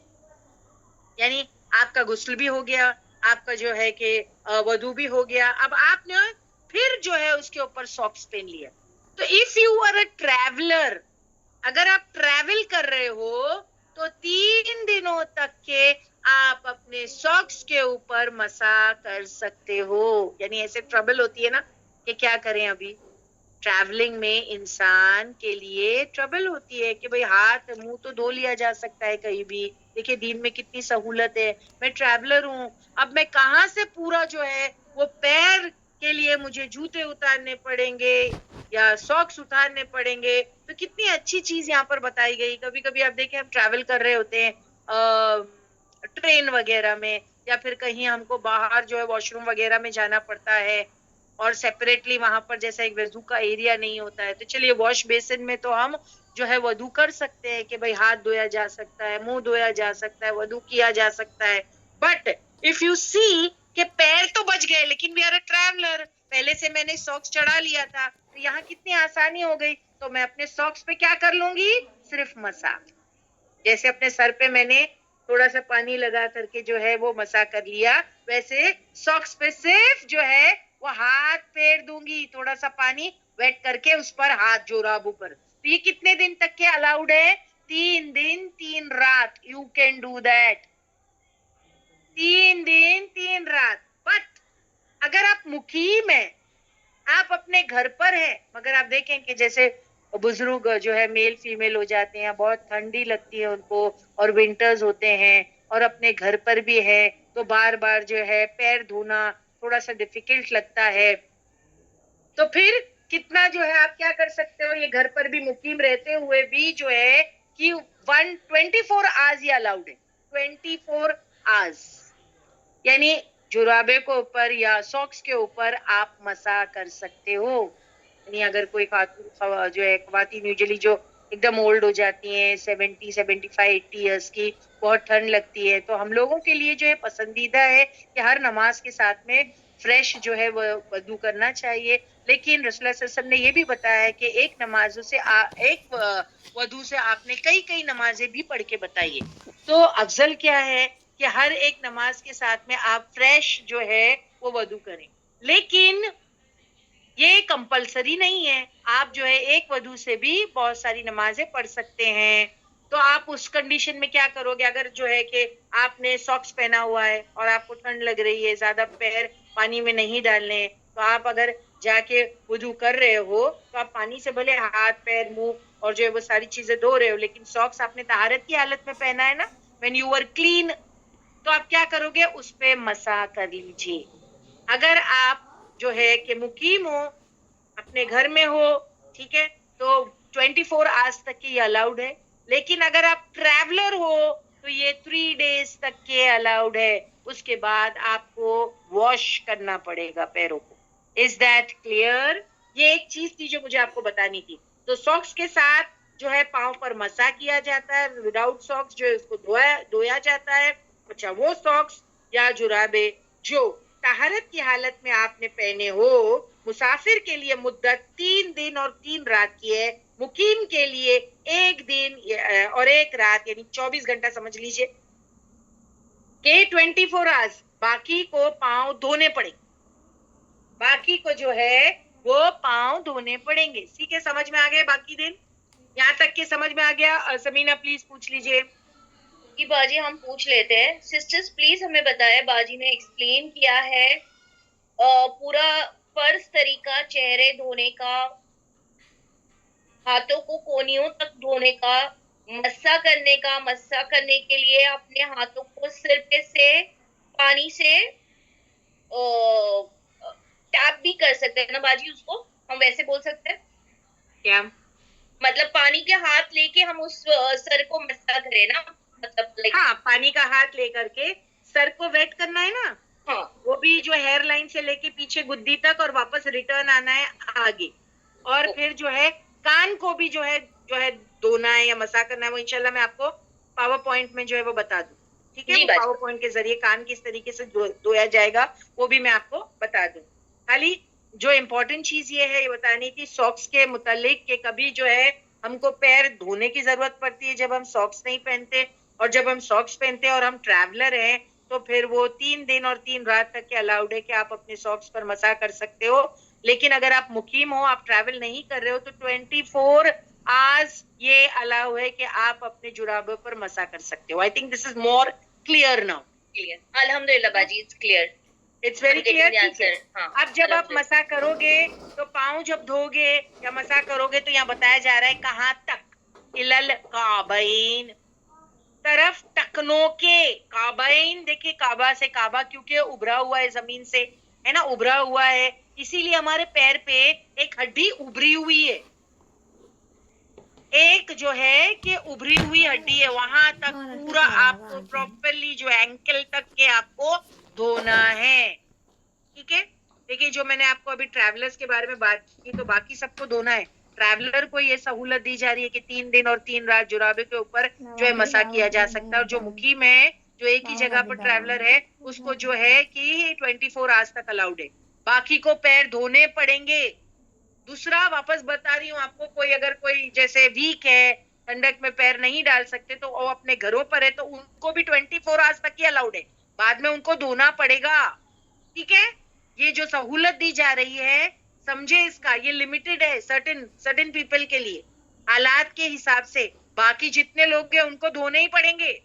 यानी आपका गुस्ल भी हो गया, आपका जो है कि वजू भी हो गया, अब आपने फिर जो है उसके ऊपर सॉक्स पहन लिया। तो if you are a traveller, अगर आप ट्रैवल कर रहे हो तो 3 दिनों तक के आप अपने सॉक्स के ऊपर मसा कर सकते हो। यानी ऐसे ट्रबल होती है ना कि क्या करें, अभी ट्रैवलिंग में इंसान के लिए ट्रबल होती है कि भाई हाथ मुंह तो धो लिया जा सकता है कहीं भी, देखिए दिन में कितनी सहूलत है, मैं ट्रैवलर हूँ, अब मैं कहाँ से पूरा जो है वो पैर के लिए मुझे जूते उतारने पड़ेंगे या सॉक्स उतारने पड़ेंगे। तो कितनी अच्छी चीज यहाँ पर बताई गई। कभी कभी आप देखें हम ट्रैवल कर रहे होते हैं ट्रेन वगैरह में, या फिर कहीं हमको बाहर जो है वॉशरूम वगैरह में जाना पड़ता है और सेपरेटली वहां पर जैसा एक वजू का एरिया नहीं होता है, तो चलिए वॉश बेसिन में तो हम जो है वजू कर सकते हैं कि भाई हाथ धोया जा सकता है, मुंह धोया जा सकता है, वजू किया जा सकता है। बट इफ यू सी कि पैर तो बच गए लेकिन वी आर अ ट्रैवलर, पहले से मैंने सॉक्स चढ़ा लिया था, तो यहाँ कितनी आसानी हो गई, तो मैं अपने सॉक्स पे क्या कर लूंगी, सिर्फ मसा। जैसे अपने सर पे मैंने थोड़ा सा पानी लगा करके जो है वो मसा कर लिया, वैसे सॉक्स पे सिर्फ जो है वो हाथ फेर दूंगी, थोड़ा सा पानी वेट करके उस पर हाथ जोराब ऊपर। तो ये कितने दिन तक के अलाउड है, 3 दिन 3 रात, यू कैन डू दैट, 3 दिन 3 रात। बट अगर आप मुकीम है, आप अपने घर पर हैं, मगर आप देखें कि जैसे बुजुर्ग जो है मेल फीमेल हो जाते हैं, बहुत ठंडी लगती है उनको और विंटर्स होते हैं और अपने घर पर भी है, तो बार बार जो है पैर धोना थोड़ा सा डिफिकल्ट लगता है, तो फिर कितना जो है आप क्या कर सकते हो, ये घर पर भी मुकीम रहते हुए भी जो है कि 24 आवर्स ये अलाउड है, 24 आवर्स, यानी जुराबे के ऊपर या सॉक्स के ऊपर आप मसा कर सकते हो। यानी अगर कोई खातून जो है ख्वातीन यूजुअली जो एकदम ओल्ड हो जाती हैं 70, 75, 80 इयर्स की, बहुत ठंड लगती है, तो हम लोगों के लिए जो है पसंदीदा है कि हर नमाज के साथ में फ्रेश जो है वो वजू करना चाहिए। लेकिन रसूलुल्लाह सल्लल्लाहु अलैहि वसल्लम ने ये भी बताया है कि एक नमाजों से एक वजू से आपने कई कई नमाजें भी पढ़ के बताइए। तो अफजल क्या है कि हर एक नमाज के साथ में आप फ्रेश जो है वो वजू करें, लेकिन ये कंपलसरी नहीं है, आप जो है एक वजू से भी बहुत सारी नमाजें पढ़ सकते हैं। तो आप उस कंडीशन में क्या करोगे, अगर जो है कि आपने सॉक्स पहना हुआ है और आपको ठंड लग रही है, ज्यादा पैर पानी में नहीं डालने, तो आप अगर जाके वजू कर रहे हो तो आप पानी से भले हाथ पैर मुंह और जो है वो सारी चीजें धो रहे हो, लेकिन सॉक्स आपने तहारत की हालत में पहना है ना, व्हेन यू आर क्लीन, तो आप क्या करोगे, उस पे मसा कर लीजिए। अगर आप जो है कि मुकीम हो, अपने घर में हो, ठीक है, तो 24 आवर्स तक के ये अलाउड है। लेकिन अगर आप ट्रैवलर हो तो ये 3 डेज तक के अलाउड है, उसके बाद आपको वॉश करना पड़ेगा पैरों को। Is that clear? ये एक चीज थी जो मुझे आपको बतानी थी। तो सॉक्स के साथ जो है पांव पर मसा किया जाता है, विदाउट सॉक्स जो है उसको धोया जाता है। अच्छा, वो सॉक्स या जुराबे जो तहरत की हालत में आपने पहने हो, मुसाफिर के लिए मुद्दत 3 दिन और 3 रात की है, मुकीम के लिए 1 दिन और 1 रात, यानी 24 घंटा समझ लीजिए के 24 आवर्स, बाकी को पांव धोने पड़ेंगे, बाकी को जो है वो पांव धोने पड़ेंगे। ठीक है, समझ में आ गए बाकी दिन? यहाँ तक के समझ में आ गया? समीना प्लीज पूछ लीजिए। कि बाजी हम पूछ लेते हैं, सिस्टर्स प्लीज हमें बताएं, बाजी ने एक्सप्लेन किया है पूरा फर्ज तरीका चेहरे धोने का, हाथों को कोनियों तक धोने का, मस्सा करने के लिए अपने हाथों को सिर पे से पानी से टैप भी कर सकते हैं ना बाजी, उसको हम वैसे बोल सकते हैं क्या? मतलब पानी के हाथ लेके हम उस सर को मस्सा करें ना, मतलब लाइक हाँ, पानी का हाथ लेकर के सर को वेट करना है ना, हाँ वो भी जो हेयर लाइन से लेके पीछे गुद्दी तक और वापस रिटर्न आना है आगे। और फिर जो है कान को भी जो है धोना है या मसा करना है, वो इंशाल्लाह मैं आपको पावर पॉइंट में जो है वो बता दूं। ठीक है, जी वो बाजी। पावर पॉइंट के जरिए कान किस तरीके से धोया जाएगा वो भी मैं आपको बता दूं। खाली जो इम्पोर्टेंट चीज ये है, ये बतानी थी सॉक्स के मुतालिक कि कभी जो है हमको पैर धोने की जरूरत पड़ती है जब हम सॉक्स नहीं पहनते, और जब हम सॉक्स पहनते हैं और हम ट्रैवलर हैं तो फिर वो 3 दिन और 3 रात तक के अलाउड है कि आप अपने सॉक्स पर मसा कर सकते हो। लेकिन अगर आप मुकीम हो, आप ट्रैवल नहीं कर रहे हो, तो 24 आवर्स ये अलाउ है कि आप अपने जुराबों पर मसा कर सकते हो। I think this is more clear now. Clear, अल्हम्दुलिल्लाह बाजी, it's clear, it's very clear. ठीक है, हाँ अब जब आप मसा करोगे तो पाँव जब धोगे या मसा करोगे तो यहाँ बताया जा रहा है कहाँ तक, इलल काबैन, तरफ टखनों के। काबाइन, देखिए काबा से, काबा क्योंकि उभरा हुआ है जमीन से, है ना, उभरा हुआ है, इसीलिए हमारे पैर पे एक हड्डी उभरी हुई है, एक जो है कि उभरी हुई हड्डी है, वहां तक पूरा आपको प्रॉपरली जो एंकल तक के आपको धोना है। ठीक है, देखिए जो मैंने आपको अभी ट्रैवलर्स के बारे में बात की, तो बाकी सबको धोना है। ट्रैवलर को ये सहूलत दी जा रही है कि 3 दिन और 3 रात जुराबे के ऊपर जो है मसा किया जा सकता है, और जो मुकीम है, जो एक ही जगह पर ट्रैवलर है, उसको जो है कि 24 आवर्स तक अलाउड है, बाकी को पैर धोने पड़ेंगे। दूसरा वापस बता रही हूँ आपको, कोई अगर कोई जैसे वीक है, ठंडक में पैर नहीं डाल सकते, तो वो अपने घरों पर है, तो उनको भी 24 आवर्स तक ही अलाउड है, बाद में उनको धोना पड़ेगा। ठीक है, ये जो सहूलत दी जा रही है समझे इसका, ये लिमिटेड है सर्टेन पीपल के लिए, हालात के हिसाब से। बाकी जितने लोग हैं उनको धोने ही पड़ेंगे,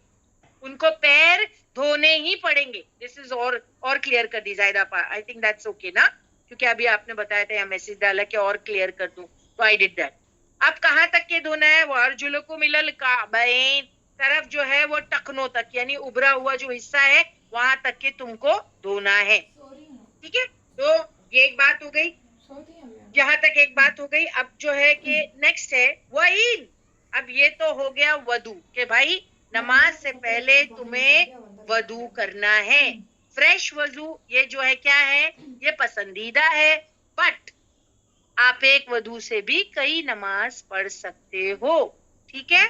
उनको पैर धोने ही पड़ेंगे। दिस इज और क्लियर कर दी जायदा, आई थिंक दैट्स ओके ना, क्योंकि अभी आपने बताया था या मैसेज डाला कि और क्लियर कर दूं, तो आई डिड दैट। अब कहाँ तक के धोना है? वो अर्जुलकुम इलल काबैन, तरफ जो है वो टखनों तक, यानी उभरा हुआ जो हिस्सा है वहां तक के तुमको धोना है। ठीक है, तो ये एक बात हो गई, यहाँ तक एक बात हो गई। अब जो है कि नेक्स्ट है वहीन। अब ये तो हो गया वदू, के भाई नमाज से पहले तुम्हें वदू करना है, फ्रेश वजू। ये जो है क्या है, ये पसंदीदा है, बट आप एक वजू से भी कई नमाज पढ़ सकते हो। ठीक है,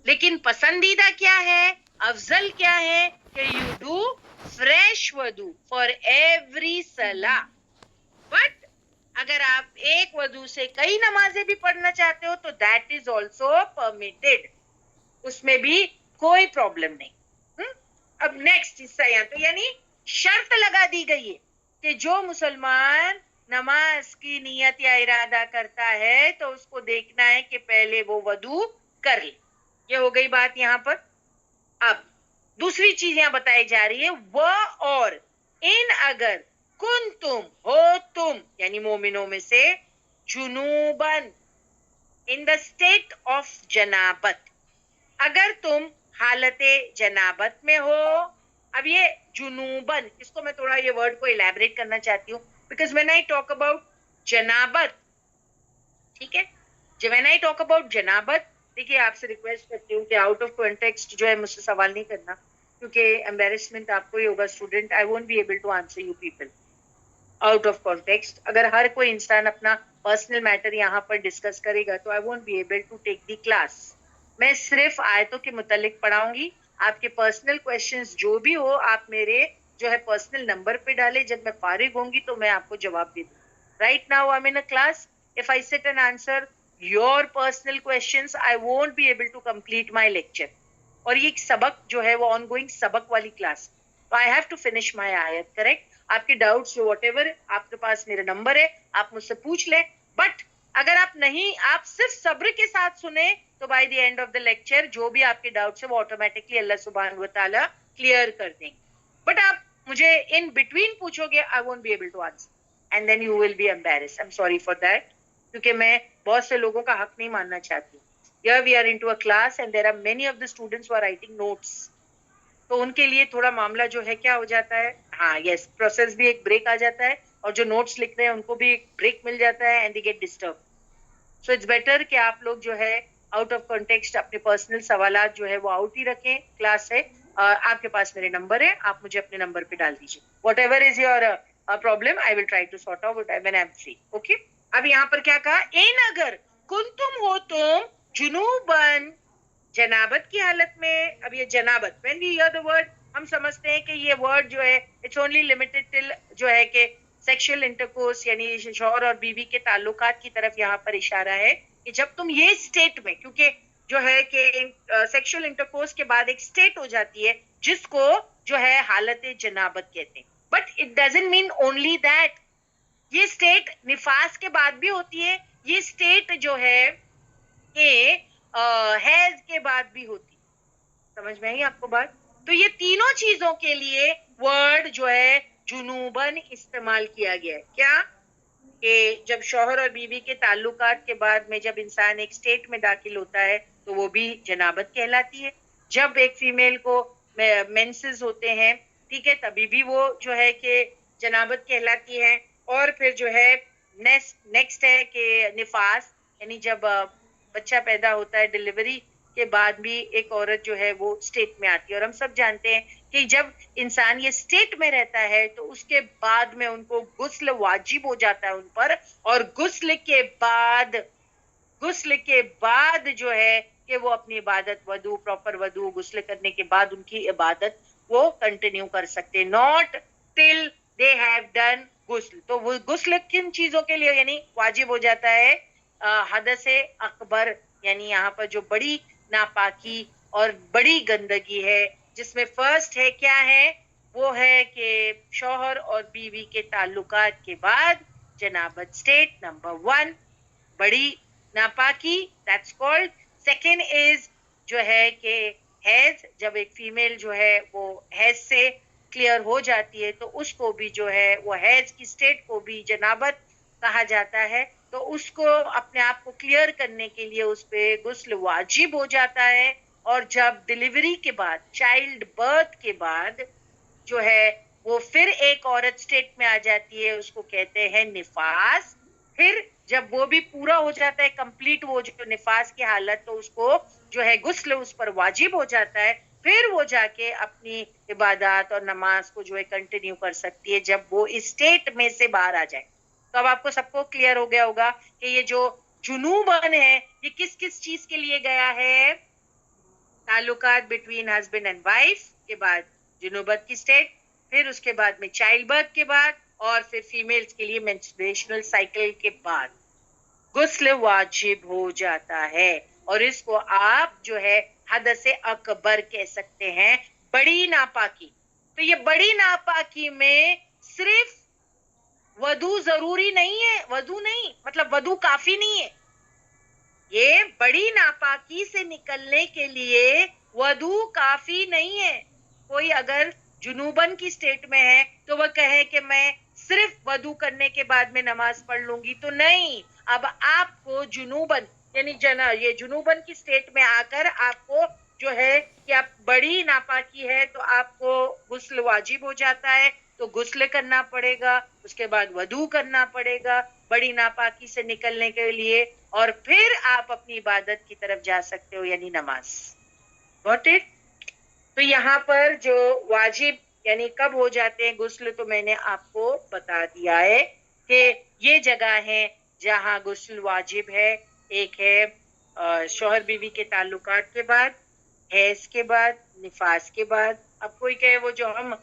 लेकिन पसंदीदा क्या है, अफजल क्या है कि यू डू फ्रेश वजू फॉर एवरी सला। बट अगर आप एक वजू से कई नमाजें भी पढ़ना चाहते हो तो दैट इज ऑल्सो परमिटेड, उसमें भी कोई प्रॉब्लम नहीं। अब नेक्स्ट हिस्सा यहाँ, तो यानी शर्त लगा दी गई है कि जो मुसलमान नमाज की नियत या इरादा करता है तो उसको देखना है कि पहले वो वदू कर ले। ये हो गई बात यहाँ पर। अब दूसरी चीज यहाँ बताई जा रही है, वह और इन अगर कुन तुम हो तुम, यानी मोमिनों में से, जुनूबन, इन द स्टेट ऑफ जनाबत, अगर तुम हालते जनाबत में हो। अब ये जुनूबन, इसको मैं थोड़ा ये वर्ड को इलैबोरेट करना चाहती हूँ, because when I talk about जनाबत, ठीक है, व्हेन आई टॉक अबाउट जनाबत, देखिए आपसे रिक्वेस्ट करती हूँ कि आउट ऑफ कॉन्टेक्स्ट जो है मुझसे सवाल नहीं करना, क्योंकि एम्बेरसमेंट आपको ही होगा student, I won't be able to answer you people out of context. अगर हर कोई इंसान अपना पर्सनल मैटर यहाँ पर डिस्कस करेगा तो I won't be able to take the class. मैं सिर्फ आयतों के मुतालिक पढ़ाऊंगी, आपके पर्सनल क्वेश्चंस जो भी हो आप मेरे जो है पर्सनल नंबर पे डाले, जब मैं फारिग होंगी तो मैं आपको जवाब दे दूँ। Right now I am in a class, if I sit and answer your personal questions I won't be able to complete my lecture. और ये सबक जो है वो ऑनगोइंग सबक वाली क्लास, तो I have to finish my आयत, करेक्ट। आपके डाउट्स जो व्हाटएवर, आपके पास मेरा नंबर है, आप मुझसे पूछ ले। बट अगर आप नहीं, आप सिर्फ सब्र के साथ सुने तो by the end of the lecture जो भी आपके डाउट्स है वो ऑटोमेटिकली अल्लाह सुब्हानहू व तआला क्लियर कर देंगे। बट आप मुझे इन बिटवीन पूछोगे, I won't be able to answer and then you will be embarrassed. I am sorry for that, क्योंकि मैं बहुत से लोगों का हक नहीं मानना चाहती। Here we are into a class and there are many of the students who are writing notes. तो उनके लिए थोड़ा मामला जो है क्या हो जाता है, हाँ यस, प्रोसेस भी एक ब्रेक आ जाता है और जो नोट्स लिख रहे हैं उनको भी एक ब्रेक मिल जाता है and they get disturb. So it's better कि आप लोग जो है आउट ऑफ कॉन्टेक्स्ट अपने पर्सनल सवालात जो है वो आउट ही रखें क्लास से। आपके पास मेरे नंबर है, आप मुझे अपने नंबर पे डाल दीजिए। Whatever is your problem I will try to sort out when I am free. Okay, अब यहाँ पर क्या कहा, इन अगर कुंतुम हो तुम जुनूबन, जनाबत की हालत में। अब ये जनाबत, when we hear the word, हम समझते हैं कि ये वर्ड जो है इट्स ओनली लिमिटेड टिल जो है कि सेक्सुअल इंटरकोर्स, यानी शौहर और बीवी के ताल्लुकात की तरफ यहाँ पर इशारा है कि जब तुम ये स्टेट में, क्योंकि जो है कि सेक्सुअल इंटरकोर्स के बाद एक स्टेट हो जाती है जिसको जो है हालत जनाबत कहते हैं, but it doesn't mean only that. ये स्टेट निफास के बाद भी होती है, ये स्टेट जो है कि हैज के बाद भी होती। समझ में आई आपको बात? तो ये तीनों चीजों के लिए वर्ड जो है जुनूबन इस्तेमाल किया गया है। क्या कि जब शौहर और बीवी के ताल्लुकात के बाद में जब इंसान एक स्टेट में दाखिल होता है तो वो भी जनाबत कहलाती है। जब एक फीमेल को मेंसेस होते हैं, ठीक है, तभी भी वो जो है कि जनाबत कहलाती है। और फिर जो है नेक्स्ट है कि निफास, यानी जब बच्चा पैदा होता है, डिलीवरी के बाद भी एक औरत जो है वो स्टेट में आती है। और हम सब जानते हैं कि जब इंसान ये स्टेट में रहता है तो उसके बाद में उनको गुस्ल वाजिब हो जाता है उन पर, और गुस्ल के बाद जो है कि वो अपनी इबादत, वदू, प्रॉपर वदू, गुस्ल करने के बाद उनकी इबादत वो कंटिन्यू कर सकते हैं, not till they have done गुस्ल। तो वो गुस्ल किन चीजों के लिए यानी वाजिब हो जाता है, हदसे अकबर, यानी यहाँ पर जो बड़ी नापाकी और बड़ी गंदगी है, जिसमें फर्स्ट है क्या है, वो है कि शौहर और बीवी के ताल्लुकात के बाद जनाबत, स्टेट नंबर 1 बड़ी नापाकी, दैट्स कॉल्ड। सेकेंड इज जो है कि हैज, जब एक फीमेल जो है वो हैज से क्लियर हो जाती है तो उसको भी जो है वो हैज की स्टेट को भी जनाबत कहा जाता है। तो उसको अपने आप को क्लियर करने के लिए उस पे गुस्ल वाजिब हो जाता है। और जब डिलीवरी के बाद, चाइल्ड बर्थ के बाद जो है वो फिर एक औरत स्टेट में आ जाती है, उसको कहते हैं निफास। फिर जब वो भी पूरा हो जाता है, कंप्लीट वो जो निफास की हालत, तो उसको जो है गुस्ल उस पर वाजिब हो जाता है। फिर वो जाके अपनी इबादत और नमाज को जो है कंटिन्यू कर सकती है जब वो इस स्टेट में से बाहर आ जाए। तो अब आपको सबको क्लियर हो गया होगा कि ये जो जुनूबन है ये किस किस चीज के लिए गया है, ताल्लुकात बिटवीन हस्बैंड एंड वाइफ के बाद जुनूबत की स्टेट, फिर उसके बाद में चाइल्ड बर्थ के बाद, और फिर फीमेल्स के लिए मेंस्ट्रुएशनल साइकिल के बाद गुस्ल वाजिब हो जाता है। और इसको आप जो है हद से अकबर कह सकते हैं, बड़ी नापाकी। तो ये बड़ी नापाकी में सिर्फ वधू जरूरी नहीं है, वधू नहीं मतलब वधू काफी नहीं है। ये बड़ी नापाकी से निकलने के लिए वधू काफी नहीं है। कोई अगर जुनूबन की स्टेट में है तो वह कहे कि मैं सिर्फ वधू करने के बाद में नमाज पढ़ लूंगी, तो नहीं। अब आपको जुनूबन यानी ये जुनूबन की स्टेट में आकर आपको जो है कि आप बड़ी नापाकी है तो आपको गुस्ल वाजिब हो जाता है, तो गुस्ल करना पड़ेगा, उसके बाद वधू करना पड़ेगा बड़ी नापाकी से निकलने के लिए, और फिर आप अपनी इबादत की तरफ जा सकते हो यानी नमाज। Got it? तो यहाँ पर जो वाजिब यानी कब हो जाते हैं गुस्ल, तो मैंने आपको बता दिया है कि ये जगह है जहाँ गुस्ल वाजिब है। एक है शौहर बीवी के ताल्लुकात के बाद, हैज के बाद, निफास के बाद। अब कोई कहे वो जो हम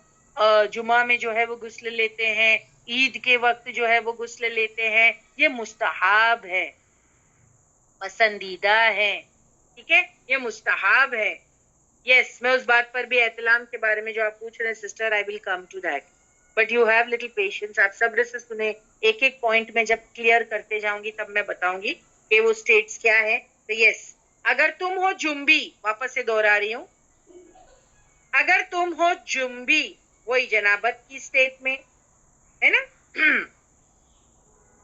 जुमा में जो है वो गुस्ल लेते हैं, ईद के वक्त जो है वो गुस्ल लेते हैं, ये मुस्तहाब है, पसंदीदा है, ठीक है, ये मुस्तहाब है। यस, मैं उस बात पर भी एहतलाम के बारे में जो आप पूछ रहे हैं sister, I will come to that, but you have little patience. आप सब्र से सुने, एक एक पॉइंट में जब क्लियर करते जाऊंगी तब मैं बताऊंगी कि वो स्टेट्स क्या है। तो यस, अगर तुम हो जुम्बी, वापस से दोहरा रही हूं, अगर तुम हो जुम्बी वही जनाबत की स्टेट में, है ना।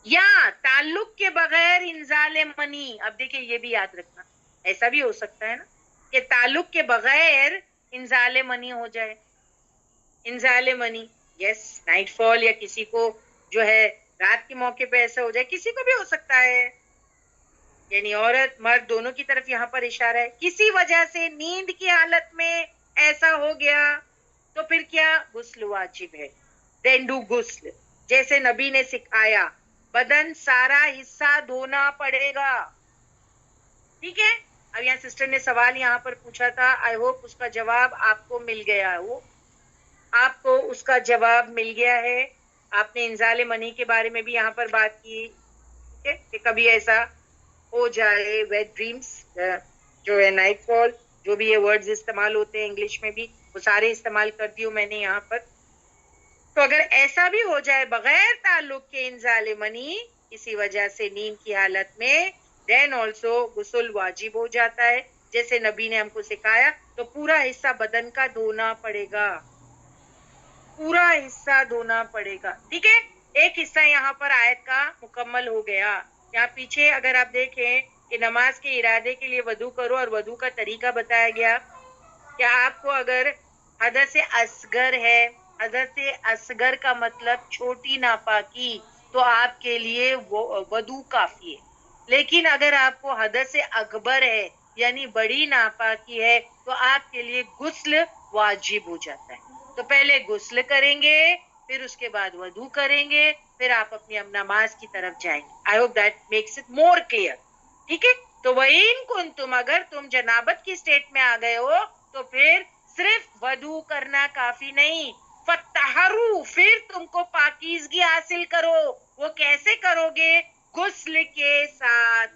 या ताल्लुक के बगैर इंजाले मनी, अब देखिए ये भी याद रखना, ऐसा भी हो सकता है ना कि ताल्लुक के बगैर इंजाले मनी हो जाए। इंजाले मनी, यस, नाइटफॉल, या किसी को जो है रात के मौके पे ऐसा हो जाए, किसी को भी हो सकता है, यानी औरत मर्द दोनों की तरफ यहाँ पर इशारा है। किसी वजह से नींद की हालत में ऐसा हो गया तो फिर क्या, गुस्ल वाजिब है। देन डू गुस्ल, जैसे नबी ने सिखाया, बदन सारा हिस्सा धोना पड़ेगा, ठीक है। अब यहाँ सिस्टर ने सवाल यहाँ पर पूछा था, आई होप उसका जवाब आपको मिल गया हो, आपको उसका जवाब मिल गया है। आपने इंजाले मनी के बारे में भी यहाँ पर बात की, ठीक है, कि कभी ऐसा हो जाए, वेट ड्रीम्स जो है, नाइटफॉल, जो भी ये वर्ड्स इस्तेमाल होते हैं इंग्लिश में भी, वो सारे इस्तेमाल करती हूँ मैंने यहाँ पर। तो अगर ऐसा भी हो जाए बगैर ताल्लुक के इंजाले मनी, किसी वजह से नींद की हालत में, देन ऑल्सो गुस्ल वाजिब हो जाता है, जैसे नबी ने हमको सिखाया। तो पूरा हिस्सा बदन का धोना पड़ेगा, पूरा हिस्सा धोना पड़ेगा, ठीक है। एक हिस्सा यहाँ पर आयत का मुकम्मल हो गया। यहाँ पीछे अगर आप देखें कि नमाज के इरादे के लिए वदू करो, और वदू का तरीका बताया गया। क्या आपको अगर हदस असगर है, हदस असगर का मतलब छोटी नापाकी, तो आपके लिए वो वदू काफी है। लेकिन अगर आपको हदस अकबर है, यानी बड़ी नापाकी है, तो आपके लिए गुस्ल वाजिब हो जाता है। तो पहले गुस्ल करेंगे, फिर उसके बाद वदू करेंगे, फिर आप अपनी नमाज की तरफ जाएंगे। आई hope that makes it more clear, ठीक है। तो वही कुन तुम, अगर तुम जनाबत की स्टेट में आ गए हो, तो फिर सिर्फ वदू करना काफी नहीं, फतहरू, फिर तुमको पाकीज़गी हासिल करो। वो कैसे करोगे, गुस्ल के साथ,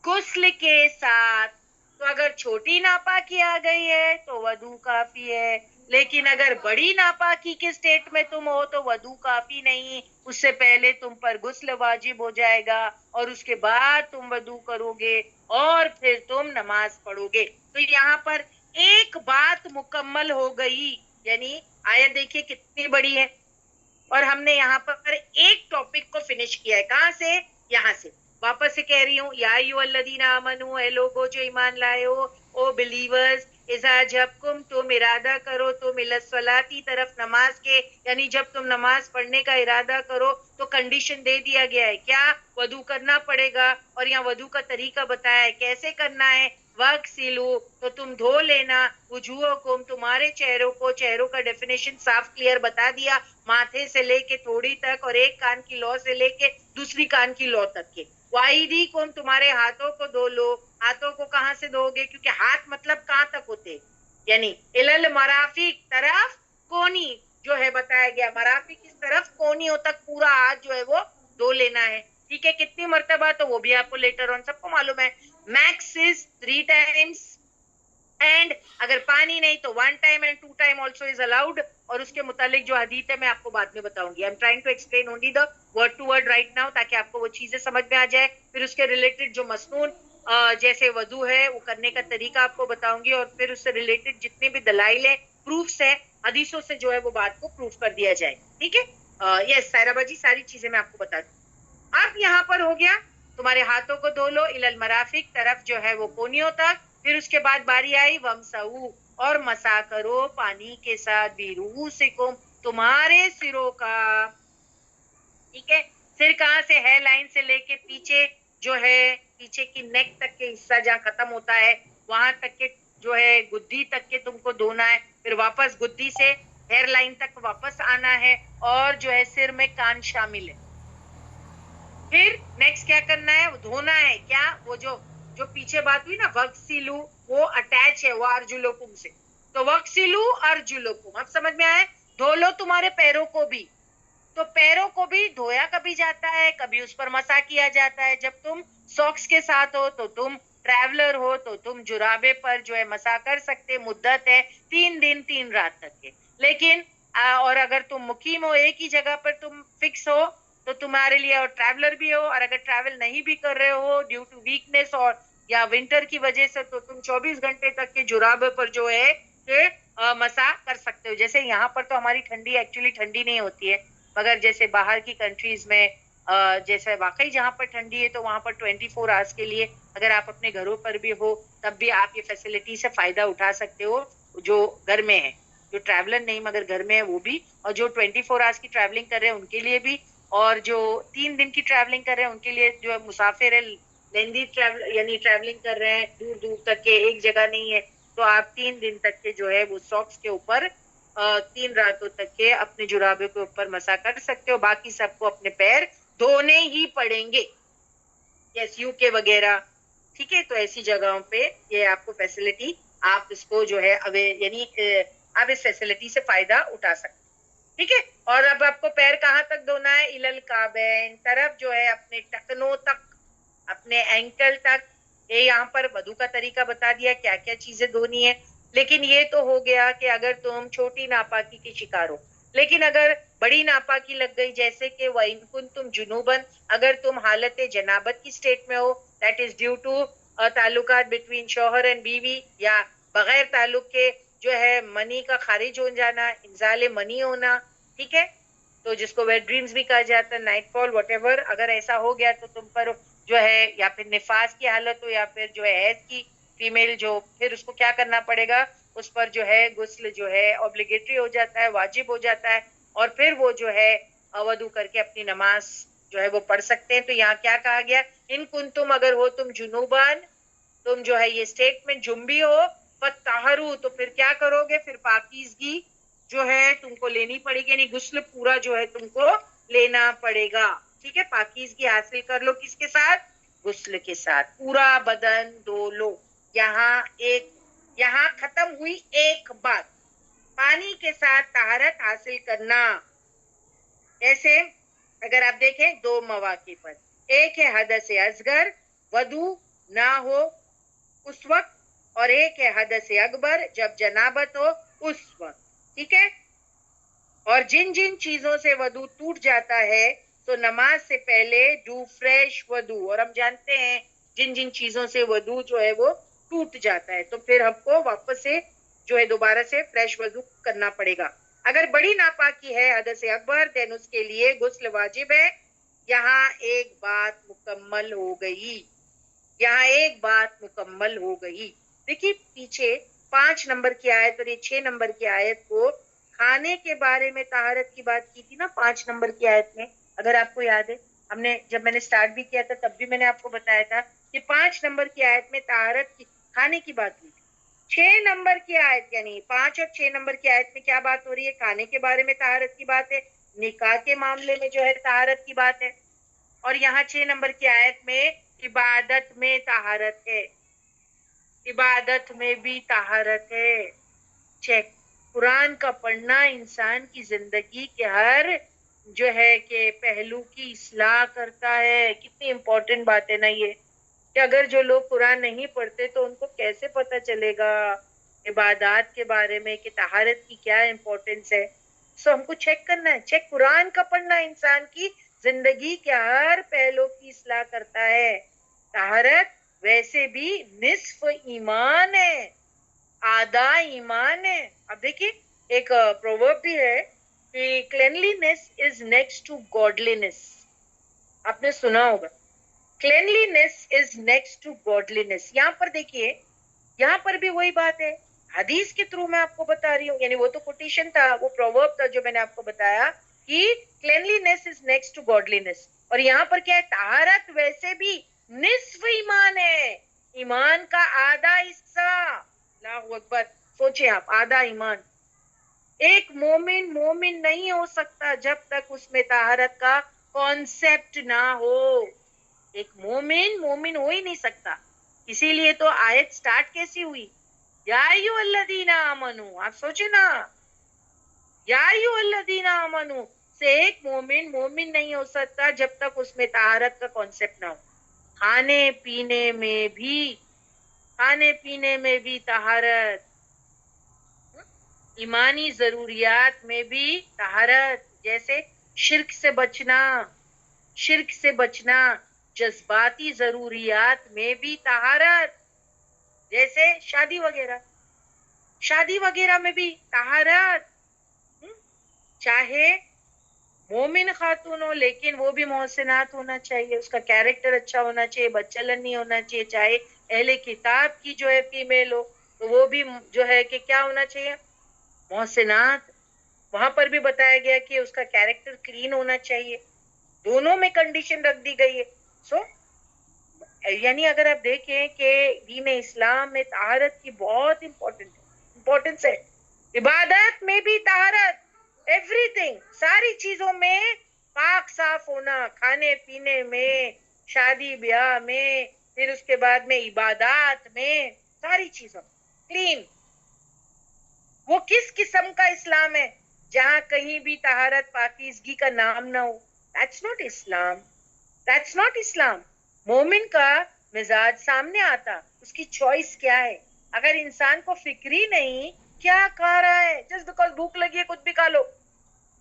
गुस्ल के साथ। तो अगर छोटी नापाकी आ गई है तो वदू काफी है, लेकिन अगर बड़ी नापाकी के स्टेट में तुम हो तो वदू काफी नहीं, उससे पहले तुम पर गुस्ल वाजिब हो जाएगा, और उसके बाद तुम वदू करोगे, और फिर तुम नमाज पढ़ोगे। तो यहाँ पर एक बात मुकम्मल हो गई, यानी आयत देखिए कितनी बड़ी है, और हमने यहाँ पर एक टॉपिक को फिनिश किया है। कहाँ से, यहाँ से। वापस से कह रही हूँ, या अय्युहल्लज़ीना आमनू, ए लोगो जो ईमान लाए हो, ओ बिलीवर्स, इज़ा जब तुम इरादा करो तुम इलस्सलाती तरफ नमाज के, यानी जब तुम नमाज पढ़ने का इरादा करो, तो कंडीशन दे दिया गया है, क्या, वदू करना पड़ेगा। और यहाँ वदू का तरीका बताया है कैसे करना है, वग़सिलू, तो तुम धो लेना, वुजूहकुम, तुम्हारे चेहरों को, चेहरों का डेफिनेशन साफ क्लियर बता दिया, माथे से लेके थोड़ी तक, और एक कान की लौ से लेके दूसरी कान की लौ तक के। वाइदीकुम, तुम्हारे हाथों को धो लो। हाथों को कहाँ से धोगे, क्योंकि हाथ मतलब कहाँ तक होते, यानी इलल मराफिक, तरफ कोनी जो है बताया गया, मराफिक किस तरफ, कोनियों तक पूरा हाथ जो है वो धो लेना है, ठीक है। कितनी मर्तबा, तो वो भी आपको लेटर ऑन सबको मालूम है, मैक्स इज 3 times, एंड अगर पानी नहीं तो 1 time and 2 time also is allowed. और उसके मुतालिक जो हदीस है मैं आपको बाद में बताऊंगी। I am trying to explain only the word to word right now, ताकि आपको वो चीजें समझ में आ जाए। फिर उसके रिलेटेड जो मसनून जैसे वदू है वो करने का तरीका आपको बताऊंगी, और फिर उससे रिलेटेड जितने भी दलाइल है, प्रूफ्स है, हदीसों से जो है वो बात को प्रूफ कर दिया जाए, ठीक है। यस सायरा जी, सारी चीजें मैं आपको बता दूं। अब यहाँ पर हो गया, तुम्हारे हाथों को धो लो, इलल मराफिक, तरफ जो है वो कोनियों तक। फिर उसके बाद बारी आई वमसऊ, और मसा करो पानी के साथ, बिरूसिकुम, तुम्हारे सिरों का, ठीक है। सिर कहाँ से है, लाइन से लेके पीछे जो है, पीछे की नेक तक के हिस्सा जहाँ खत्म होता है, वहां तक के जो है गुद्दी तक के तुमको धोना है। फिर वापस गुद्दी से हेयर लाइन तक वापस आना है, और जो है सिर में कान शामिल है। फिर नेक्स्ट क्या करना है, धोना है, क्या, वो जो पीछे बात हुई ना, वक्सिलू, वो अटैच है वो अर्जुलकुम से, तो वक्सिलू अर्जुलकुम, अब समझ में आया। धो लो तुम्हारे पैरों को भी, तो पैरों को भी धोया कभी जाता है, कभी उस पर मसा किया जाता है। जब तुम सॉक्स के साथ हो, तो तुम ट्रैवलर हो, तो तुम जुराबे पर जो है मसा कर सकते, मुद्दत है 3 दिन 3 रात तक के। लेकिन और अगर तुम मुकीम हो, एक ही जगह पर तुम फिक्स हो, तो तुम्हारे लिए, और ट्रैवलर भी हो, और अगर ट्रैवल नहीं भी कर रहे हो ड्यू टू वीकनेस और या विंटर की वजह से, तो तुम 24 घंटे तक के जुराबे पर जो है मसा कर सकते हो। जैसे यहाँ पर तो हमारी ठंडी एक्चुअली ठंडी नहीं होती है, मगर जैसे बाहर की कंट्रीज में जैसे वाकई जहाँ पर ठंडी है तो वहां पर 24 आवर्स के लिए अगर आप अपने घरों पर भी हो तब भी आप ये फैसिलिटी से फायदा उठा सकते हो, जो घर में है, जो ट्रैवलर नहीं मगर घर में है वो भी, और जो 24 आवर्स की ट्रैवलिंग कर रहे हैं उनके लिए भी, और जो 3 दिन की ट्रैवलिंग कर रहे हैं उनके लिए, जो मुसाफिर है लेंदी ट्रैवल यानी ट्रैवलिंग कर रहे हैं दूर दूर तक के, एक जगह नहीं है, तो आप 3 दिन तक के जो है वो सॉक्स के ऊपर 3 रातों तक के अपने जुराबे के ऊपर मसा कर सकते हो। बाकी सबको अपने पैर धोने ही पड़ेंगे, यस यूके वगैरह, ठीक है। तो ऐसी जगहों पे ये आपको फैसिलिटी, आप इसको जो है अवे यानी आप इस फैसिलिटी से फायदा उठा सकते, ठीक है। और अब आपको पैर कहाँ तक धोना है, इलल काबैन तरफ जो है, अपने टखनों तक, अपने एंकल तक। ये यहाँ पर वधू का तरीका बता दिया क्या क्या चीजें धोनी है। लेकिन ये तो हो गया कि अगर तुम छोटी नापाकी के शिकार हो, लेकिन अगर बड़ी नापाकी लग गई, जैसे कि वइन तुम जुनूबन, अगर तुम हालत जनाबत की स्टेट में हो, दैट इज ड्यू टू ताल्लुकात बिटवीन शौहर एंड बीवी, या बगैर ताल्लुक के जो है मनी का खारिज हो जाना, इंजाले मनी होना, ठीक है, तो जिसको वेट ड्रीम्स भी कहा जाता है, नाइटफॉल, व्हाटएवर, अगर ऐसा हो गया तो तुम पर जो है या फिर निफास की हालत हो या फिर जो है हैज की फीमेल, जो फिर उसको क्या करना पड़ेगा, उस पर जो है गुस्ल जो है ऑब्लिगेटरी हो जाता है, वाजिब हो जाता है, और फिर वो जो है वदू करके अपनी नमाज जो है वो पढ़ सकते हैं। तो यहाँ क्या कहा गया, इन कुन तुम अगर हो तुम जुनूबन, तुम जो है ये स्टेट में जुम्बी हो, फत्ताहरू, तो फिर क्या करोगे, फिर पाकीज़गी जो है तुमको लेनी पड़ेगी, यानी गुस्ल पूरा जो है तुमको लेना पड़ेगा, ठीक है। पाकीज़गी हासिल कर लो किसके साथ, गुस्ल के साथ, पूरा बदन धो लो। यहाँ खत्म हुई एक बात, पानी के साथ तहारत हासिल करना। ऐसे अगर आप देखें 2 मौके पर, एक है हदस असगर, वदू ना हो उस वक्त, और एक है हदस अकबर, जब जनाबत हो उस वक्त, ठीक है। और जिन जिन चीजों से वदू टूट जाता है तो नमाज से पहले डू फ्रेश वदू, और हम जानते हैं जिन जिन चीजों से वदू जो है वो टूट जाता है तो फिर हमको वापस से जो है दोबारा से फ्रेश वदू करना पड़ेगा। अगर बड़ी नापाकी है हदस अकबर, देन उसके लिए गुस्ल वाजिब है। यहाँ एक बात मुकम्मल हो गई, यहाँ एक बात मुकम्मल हो गई। देखिए पीछे 5 नंबर की आयत और ये 6 नंबर की आयत को खाने के बारे में तहारत की बात की थी ना 5 नंबर की आयत में, अगर आपको याद है, हमने जब मैंने स्टार्ट भी किया था तब भी मैंने आपको बताया था कि 5 नंबर की आयत में तहारत की खाने की बात हुई थी। 6 नंबर की आयत यानी 5 और 6 नंबर की आयत में क्या बात हो रही है, खाने के बारे में तहारत की बात है, निकाह के मामले में जो है तहारत की बात है। और यहाँ 6 नंबर की आयत में इबादत में तहारत है, इबादत में भी तहारत है। चेक, कुरान का पढ़ना इंसान की जिंदगी के हर जो है कि पहलू की इस्लाह करता है। कितनी इंपॉर्टेंट बात है ना ये, कि अगर जो लोग कुरान नहीं पढ़ते तो उनको कैसे पता चलेगा इबादत के बारे में कि तहारत की क्या इंपॉर्टेंस है। सो हमको चेक करना है, चेक, कुरान का पढ़ना इंसान की जिंदगी के हर पहलू की इस्लाह करता है। तहारत वैसे भी निस्फ ईमान है, आधा ईमान है। अब देखिए एक प्रोवर्ब भी है कि cleanliness is next to godliness, आपने सुना होगा, cleanliness is next to godliness. यहाँ पर देखिए, यहाँ पर भी वही बात है, हदीस के थ्रू मैं आपको बता रही हूँ, यानी वो तो कोटेशन था, वो प्रोवर्ब था जो मैंने आपको बताया कि cleanliness is next to godliness. और यहाँ पर क्या है, तहारत वैसे भी निस्फ ईमान है, ईमान का आधा हिस्सा। अल्लाहु अकबर, सोचे आप, आधा ईमान। एक मोमिन मोमिन नहीं हो सकता जब तक उसमें तहारत का कॉन्सेप्ट ना हो। एक मोमिन मोमिन हो ही नहीं सकता। इसीलिए तो आयत स्टार्ट कैसी हुई, या अय्युहल्लज़ीना आमनू, आप सोचे ना, या अय्युहल्लज़ीना आमनू से एक मोमिन मोमिन नहीं हो सकता जब तक उसमें तहारत का कॉन्सेप्ट ना हो। खाने पीने में भी, खाने पीने में भी तहारत, ईमानी जरूरियात में भी तहारत, जैसे शिर्क से बचना, शिर्क से बचना, जज्बाती जरूरियात में भी तहारत, जैसे शादी वगैरह। शादी वगैरह में भी तहारत, चाहे मोमिन खातून हो लेकिन वो भी मोहसिनात होना चाहिए, उसका कैरेक्टर अच्छा होना चाहिए, बच्चलन नहीं होना चाहिए। चाहे अहले किताब की जो है फीमेल हो तो वो भी जो है कि क्या होना चाहिए, मोहसिनात। वहां पर भी बताया गया कि उसका कैरेक्टर क्लीन होना चाहिए। दोनों में कंडीशन रख दी गई है। सो यानी अगर आप देखें कि दीन इस्लाम में तहारत की बहुत इंपॉर्टेंस है। इबादत में भी तहारत, एवरीथिंग, सारी चीजों में पाक साफ होना, खाने पीने में, शादी ब्याह में, फिर उसके बाद में इबादत में, सारी चीजों क्लीन। वो किस किस्म का इस्लाम है जहां कहीं भी तहारत पाकीज़गी का नाम ना हो? That's not Islam, that's not Islam. मोमिन का मिजाज सामने आता, उसकी चॉइस क्या है। अगर इंसान को फिक्र ही नहीं क्या खा रहा है, जस्ट बिकॉज भूख लगी है कुछ भी खा लो,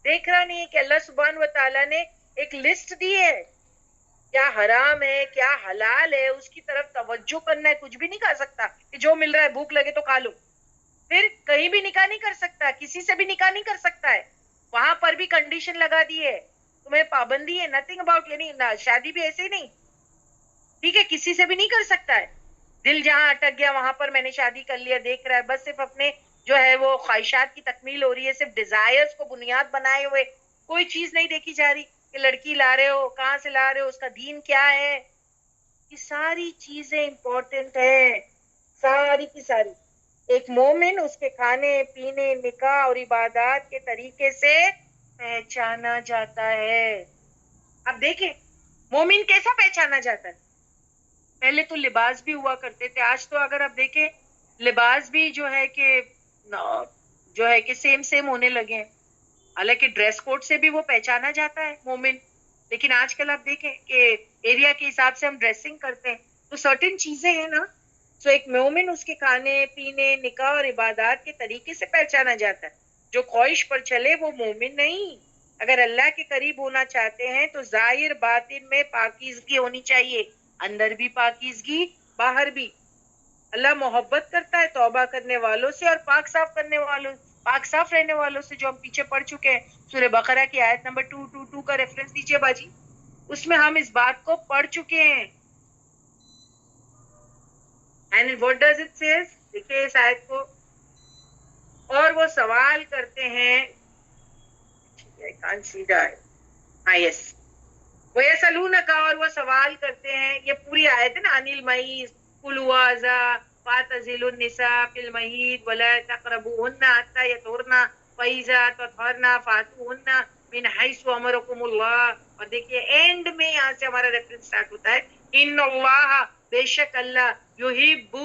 देख रहा नहीं है कि अल्लाह सुब्हान व तआला ने एक लिस्ट दी है, क्या हराम है क्या हलाल है, उसकी तरफ तवज्जो करना है। कुछ भी नहीं खा सकता कि जो मिल रहा है भूख लगे तो खा लो। फिर कहीं भी निकाह नहीं कर सकता, किसी से भी निकाह नहीं कर सकता है। वहां पर भी कंडीशन लगा दी है, तुम्हें पाबंदी है, नथिंग अबाउट, यानी शादी भी ऐसे ही नहीं, ठीक है, किसी से भी नहीं कर सकता है। दिल जहां अटक गया वहां पर मैंने शादी कर लिया, देख रहा है बस सिर्फ अपने जो है वो ख्वाहिशात की तकमील हो रही है, सिर्फ डिजायर्स को बुनियाद बनाए हुए, कोई चीज नहीं देखी जा रही कि लड़की ला रहे हो कहां से ला रहे हो, उसका दीन क्या है। ये सारी चीजें इंपॉर्टेंट है, सारी की सारी। एक मोमिन उसके खाने पीने, निकाह और इबादत के तरीके से पहचाना जाता है। अब देखें मोमिन कैसा पहचाना जाता है। पहले तो लिबास भी हुआ करते थे, आज तो अगर आप देखें लिबास भी जो है कि सेम सेम होने लगे हैं। हालांकि ड्रेस कोड से भी वो पहचाना जाता है मोमिन, लेकिन आजकल आप देखें कि एरिया के हिसाब से हम ड्रेसिंग करते हैं, तो सर्टेन चीजें हैं ना। तो एक मोमिन उसके खाने पीने, निकाह और इबादत के तरीके से पहचाना जाता है। जो ख्वाहिश पर चले वो मोमिन नहीं। अगर अल्लाह के करीब होना चाहते हैं तो जाहिर बातिन में पाकीज़गी होनी चाहिए, अंदर भी पाकीज़गी, बाहर भी। अल्लाह मोहब्बत करता है तौबा करने वालों से और पाक साफ करने वालों, पाक साफ रहने वालों से, जो हम पीछे पढ़ चुके हैं। सूरह बकरा की आयत नंबर 222 का रेफरेंस दीजिए बाजी, उसमें हम इस बात को पढ़ चुके हैं। And what does it says, देखिए इस आयत को, और वो सवाल करते हैं, आई कांट सी दैट, हाँ यस, वो यसलूनका, और वो सवाल करते हैं, ये पूरी आयत है ना, अनिल मईज कुल वाजा फातजिलुन निसा फिल महीद वला तक़रबूहुन्ना हत्ता यतहुरना फइज़ा ततहरना फातूहुन्ना मिन हैसु अमरकुमुल्लाह। और देखिए एंड में यहाँ से हमारा रेफरेंस स्टार्ट होता है, इन्नल्लाह, बेशक अल्लाह, युहिब्बु,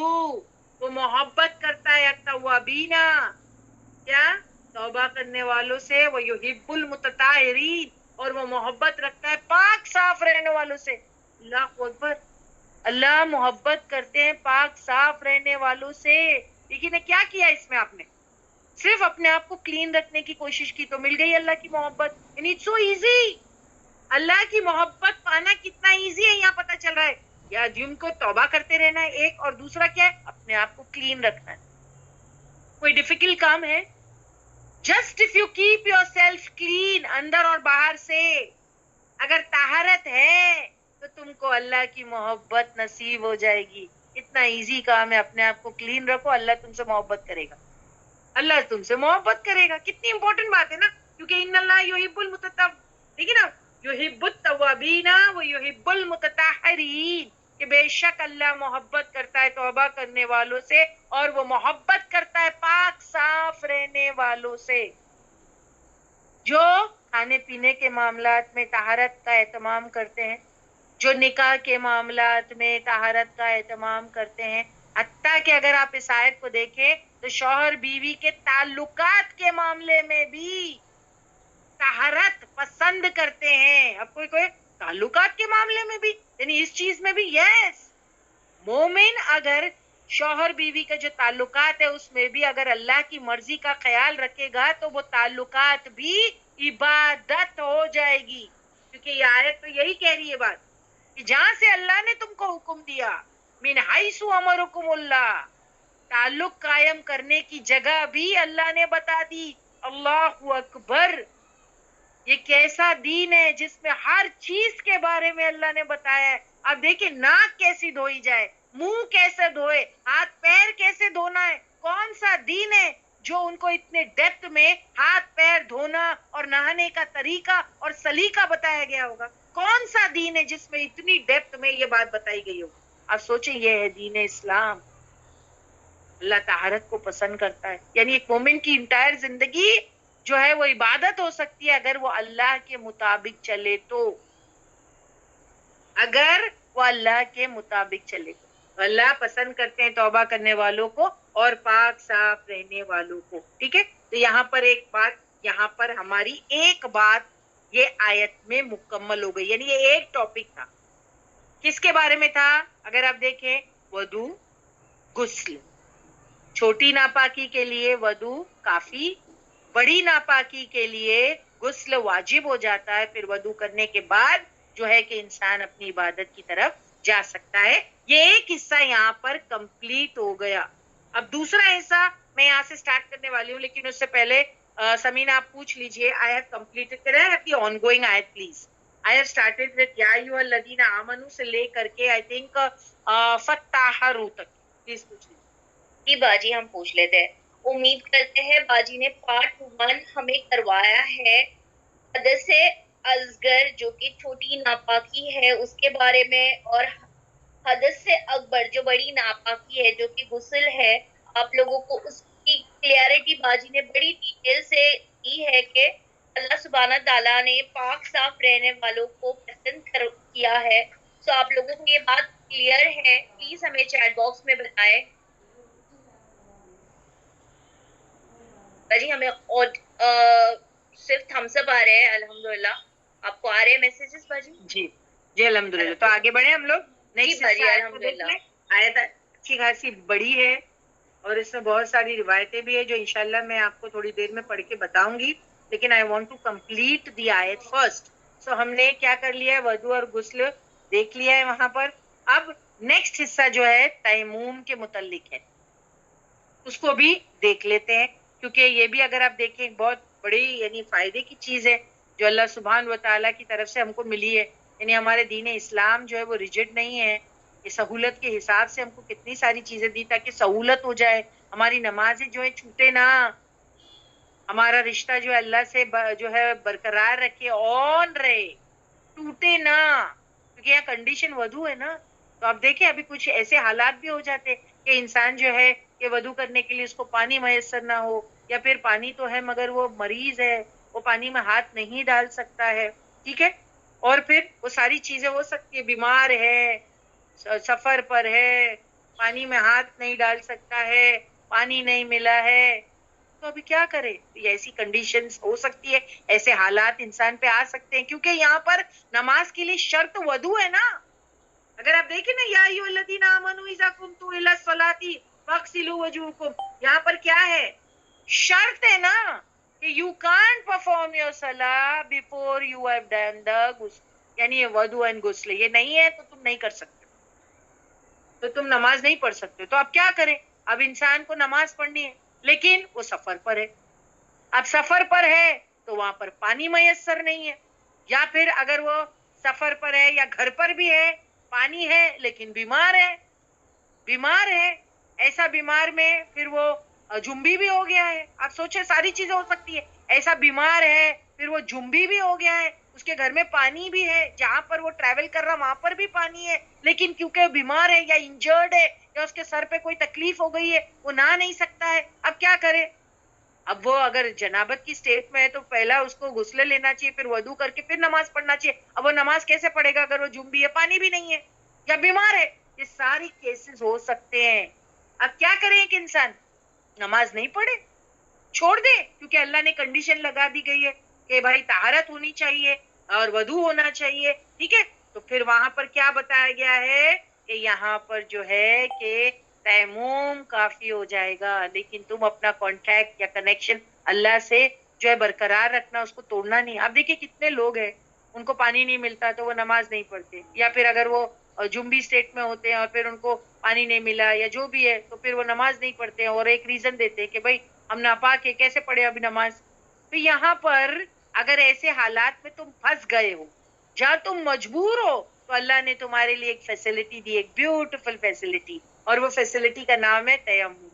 वो मोहब्बत करता है, अत्तवाबीना, क्या, तौबा करने वालों से, वो युहिब्बुल मुतताहिरीन, और वो मोहब्बत रखता है पाक साफ रहने वालों से। अल्लाह अकबर, अल्लाह मोहब्बत करते हैं पाक साफ रहने वालों से। लेकिन क्या किया इसमें आपने, सिर्फ अपने आप को क्लीन रखने की कोशिश की तो मिल गई अल्लाह की मोहब्बत। एंड इट्स सो इजी, अल्लाह की मोहब्बत पाना कितना इजी है यहाँ पता चल रहा है। या जिनको तौबा करते रहना है एक, और दूसरा क्या है, अपने आप को क्लीन रखना है। कोई डिफिकल्ट काम है? Just if you keep your self clean, अंदर और बाहर से, अगर ताहरत है तो तुमको अल्लाह की मोहब्बत नसीब हो जाएगी। इतना इजी काम है, अपने आप को क्लीन रखो, अल्लाह तुमसे मोहब्बत करेगा, अल्लाह तुमसे मोहब्बत करेगा। कितनी इंपॉर्टेंट बात है ना, क्योंकि इन्नल्लाह युहिब्बुल मुततब, देखिए ना, युहिब्बुत तवाबीना व युहिब्बुल मुतताहिरीन, कि बेशक अल्लाह मोहब्बत करता है तौबा करने वालों से, और वो मोहब्बत करता है पाक साफ रहने वालों से, जो खाने पीने के मामलात में तहारत का एहतमाम करते हैं, जो निकाह के मामलात में तहारत का एहतमाम करते हैं। हत्ता कि अगर आप इस आयत को देखें तो शौहर बीवी के ताल्लुकात के मामले में भी तहारत पसंद करते हैं। अब कोई कोई ताल्लुकात के मामले में भी, यानी इस चीज में भी, यस, मोमिन अगर शौहर बीवी का जो ताल्लुकात है उसमें भी अगर अल्लाह की मर्जी का ख्याल रखेगा तो वो ताल्लुकात भी इबादत हो जाएगी। क्योंकि ये आयत तो यही कह रही है बात कि जहां से अल्लाह ने तुमको हुक्म दिया, मिन हैसु अमरकुमुल्लाह, ताल्लुक कायम करने की जगह भी अल्लाह ने बता दी। अल्लाहु अकबर। ये कैसा दीन है जिसमें हर चीज के बारे में अल्लाह ने बताया है। अब देखिए, नाक कैसी धोई जाए, मुंह कैसे धोए, हाथ पैर कैसे धोना है। कौन सा दीन है जो उनको इतने डेप्थ में हाथ पैर धोना और नहाने का तरीका और सलीका बताया गया होगा? कौन सा दीन है जिसमें इतनी डेप्थ में ये बात बताई गई हो? अब सोचिए, ये है दीन इस्लाम। अल्लाह तहारत को पसंद करता है। यानी एक मोमिन की इंटायर जिंदगी जो है वो इबादत हो सकती है अगर वो अल्लाह के मुताबिक चले तो। अगर वो अल्लाह के मुताबिक चले तो अल्लाह पसंद करते हैं तौबा करने वालों को और पाक साफ रहने वालों को। ठीक है, तो यहाँ पर एक बात, यहाँ पर हमारी एक बात ये आयत में मुकम्मल हो गई। यानी ये एक टॉपिक था, किसके बारे में था? अगर आप देखें, वदू, गुस्ल। छोटी नापाकी के लिए वदू काफी, बड़ी नापाकी के लिए गुस्ल वाजिब हो जाता है। फिर वदू करने के बाद जो है कि इंसान अपनी इबादत की तरफ जा सकता है। ये एक हिस्सा यहाँ पर कंप्लीट हो गया। अब दूसरा हिस्सा मैं यहाँ से स्टार्ट करने वाली हूँ, लेकिन उससे पहले समीना आप पूछ लीजिए। I have completed, can I have the ongoing आयत please? I have started with या अय्युहल्लज़ीना आमनू से ले करके आई थिंक फत्ताहरू तक। प्लीज पूछ लीजिए। जी बाजी, हम पूछ लेते हैं। उम्मीद करते हैं बाजी ने पार्ट 1 हमें करवाया है हदस असगर जो कि छोटी नापाकी है उसके बारे में, और हदस से अकबर जो बड़ी नापाकी है जो कि गुस्ल है। आप लोगों को उसकी क्लियरिटी बाजी ने बड़ी डिटेल से दी है कि अल्लाह सुब्हाना ताला ने पाक साफ रहने वालों को पसंद किया है। तो आप लोगों को ये बात क्लियर है? प्लीज हमें चैट बॉक्स में बताएं। बाजी हमें और सिर्फ थम्स अप आ रहे हैं अल्हम्दुलिल्लाह। आपको आ रहे हैं मैसेजेस बाजी? जी जी अल्हम्दुलिल्लाह। तो आगे बढ़े हम लोग। नेक्स्ट बाजी अल्हम्दुलिल्लाह। आयत अच्छी खासी बड़ी है और इसमें बहुत सारी रिवायतें भी है जो इंशाल्लाह मैं आपको थोड़ी देर में पढ़ के बताऊंगी, लेकिन I want to complete the आयत फर्स्ट। सो हमने क्या कर लिया है, वदू और गुस्ल देख लिया है वहां पर। अब नेक्स्ट हिस्सा जो है तयम्मुम के मुतल्लिक है, उसको भी देख लेते हैं, क्योंकि ये भी अगर आप देखें बहुत बड़ी यानी फायदे की चीज है जो अल्लाह सुब्हान व तआला की तरफ से हमको मिली है। यानी हमारे दीन इस्लाम जो है वो रिजिड नहीं है। ये सहूलत के हिसाब से हमको कितनी सारी चीजें दी ताकि सहूलत हो जाए, हमारी नमाजें जो है छूटे ना, हमारा रिश्ता जो है अल्लाह से जो है बरकरार रखे, ऑन रहे, टूटे ना। क्योंकि यहाँ कंडीशन वधू है ना। तो आप देखें, अभी कुछ ऐसे हालात भी हो जाते कि इंसान जो है कि वधू करने के लिए उसको पानी मयसर ना हो, या फिर पानी तो है मगर वो मरीज है, वो पानी में हाथ नहीं डाल सकता है। ठीक है, और फिर वो सारी चीजें हो सकती है, बीमार है, सफर पर है, पानी में हाथ नहीं डाल सकता है, पानी नहीं मिला है, तो अभी क्या करे? ये ऐसी कंडीशंस हो सकती है, ऐसे हालात इंसान पे आ सकते हैं, क्योंकि यहाँ पर नमाज के लिए शर्त वदू है ना। अगर आप देखें ना, या अय्युहल्लज़ीना आमनू इज़ा कुमतुम इला सलाती फग़सिलू वजूहकुम, यहाँ पर क्या है? शर्त है ना कि यू कांट परफॉर्म योर सलाह before you have done the गुस्ल। यानी ये वदू एंड गुस्ल ये नहीं है तो तुम नहीं कर सकते, तो तुम नमाज नहीं पढ़ सकते। तो अब क्या करें? अब इंसान को नमाज पढ़नी है लेकिन वो सफर पर है। अब सफर पर है तो वहां पर पानी मयसर नहीं है, या फिर अगर वो सफर पर है या घर पर भी है, पानी है लेकिन बीमार है, बीमार है, ऐसा बीमार में फिर वो जुम्बी भी हो गया है। आप सोचे, सारी चीजें हो सकती है। ऐसा बीमार है, फिर वो जुम्बी भी हो गया है, उसके घर में पानी भी है, जहां पर वो ट्रैवल कर रहा वहां पर भी पानी है, लेकिन क्योंकि वो बीमार है या इंजर्ड है या उसके सर पे कोई तकलीफ हो गई है, वो नहा नहीं सकता है। अब क्या करे? अब वो अगर जनाबत की स्टेट में है तो पहला उसको गुस्ले लेना चाहिए, फिर वदू करके फिर नमाज पढ़ना चाहिए। अब वो नमाज कैसे पढ़ेगा अगर वो जुम्बी है, पानी भी नहीं है या बीमार है? ये सारी केसेस हो सकते हैं। अब क्या करे? एक इंसान नमाज नहीं पढ़े, छोड़ दे, क्योंकि अल्लाह ने कंडीशन लगा दी गई है कि भाई तहारत होनी चाहिए और वदू होना चाहिए। ठीक है, तो फिर वहां पर क्या बताया गया है कि यहाँ पर जो है कि तयम्मुम काफी हो जाएगा, लेकिन तुम अपना कॉन्टैक्ट या कनेक्शन अल्लाह से जो है बरकरार रखना, उसको तोड़ना नहीं। अब देखिए कितने लोग हैं उनको पानी नहीं मिलता तो वो नमाज नहीं पढ़ते, या फिर अगर वो जुम्बी स्टेट में होते हैं और फिर उनको पानी नहीं मिला या जो भी है, तो फिर वो नमाज नहीं पढ़ते हैं और एक रीजन देते हैं कि भाई हम नापाक है, कैसे पढ़े अभी नमाज। तो यहाँ पर अगर ऐसे हालात में तुम फंस गए हो जहाँ तुम मजबूर हो, तो अल्लाह ने तुम्हारे लिए एक फैसिलिटी दी, एक ब्यूटीफुल फैसिलिटी, और वो फैसिलिटी का नाम है तयम्मुम।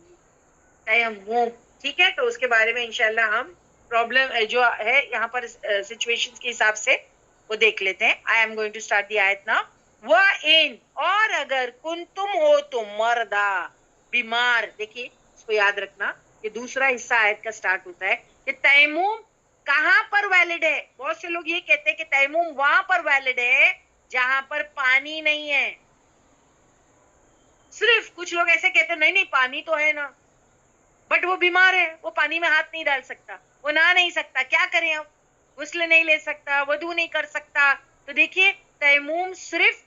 तयम्मुम, ठीक है। तो उसके बारे में इंशाल्लाह हम प्रॉब्लम जो है यहाँ पर सिचुएशंस के हिसाब से वो देख लेते हैं। I am going to start the आयत नाउ। इन, और अगर कुन तुम हो तुम मर्दा, बीमार। देखिए इसको याद रखना, ये दूसरा हिस्सा आयत का स्टार्ट होता है कि तयम्मुम कहाँ पर वैलिड है। बहुत से लोग ये कहते हैं कि तयम्मुम वहां पर वैलिड है जहां पर पानी नहीं है। सिर्फ कुछ लोग ऐसे कहते हैं नहीं नहीं पानी तो है ना, बट वो बीमार है, वो पानी में हाथ नहीं डाल सकता, वो नहा नहीं सकता, क्या करें अब, गुस्ल नहीं ले सकता, वुदू नहीं कर सकता। तो देखिए तयम्मुम सिर्फ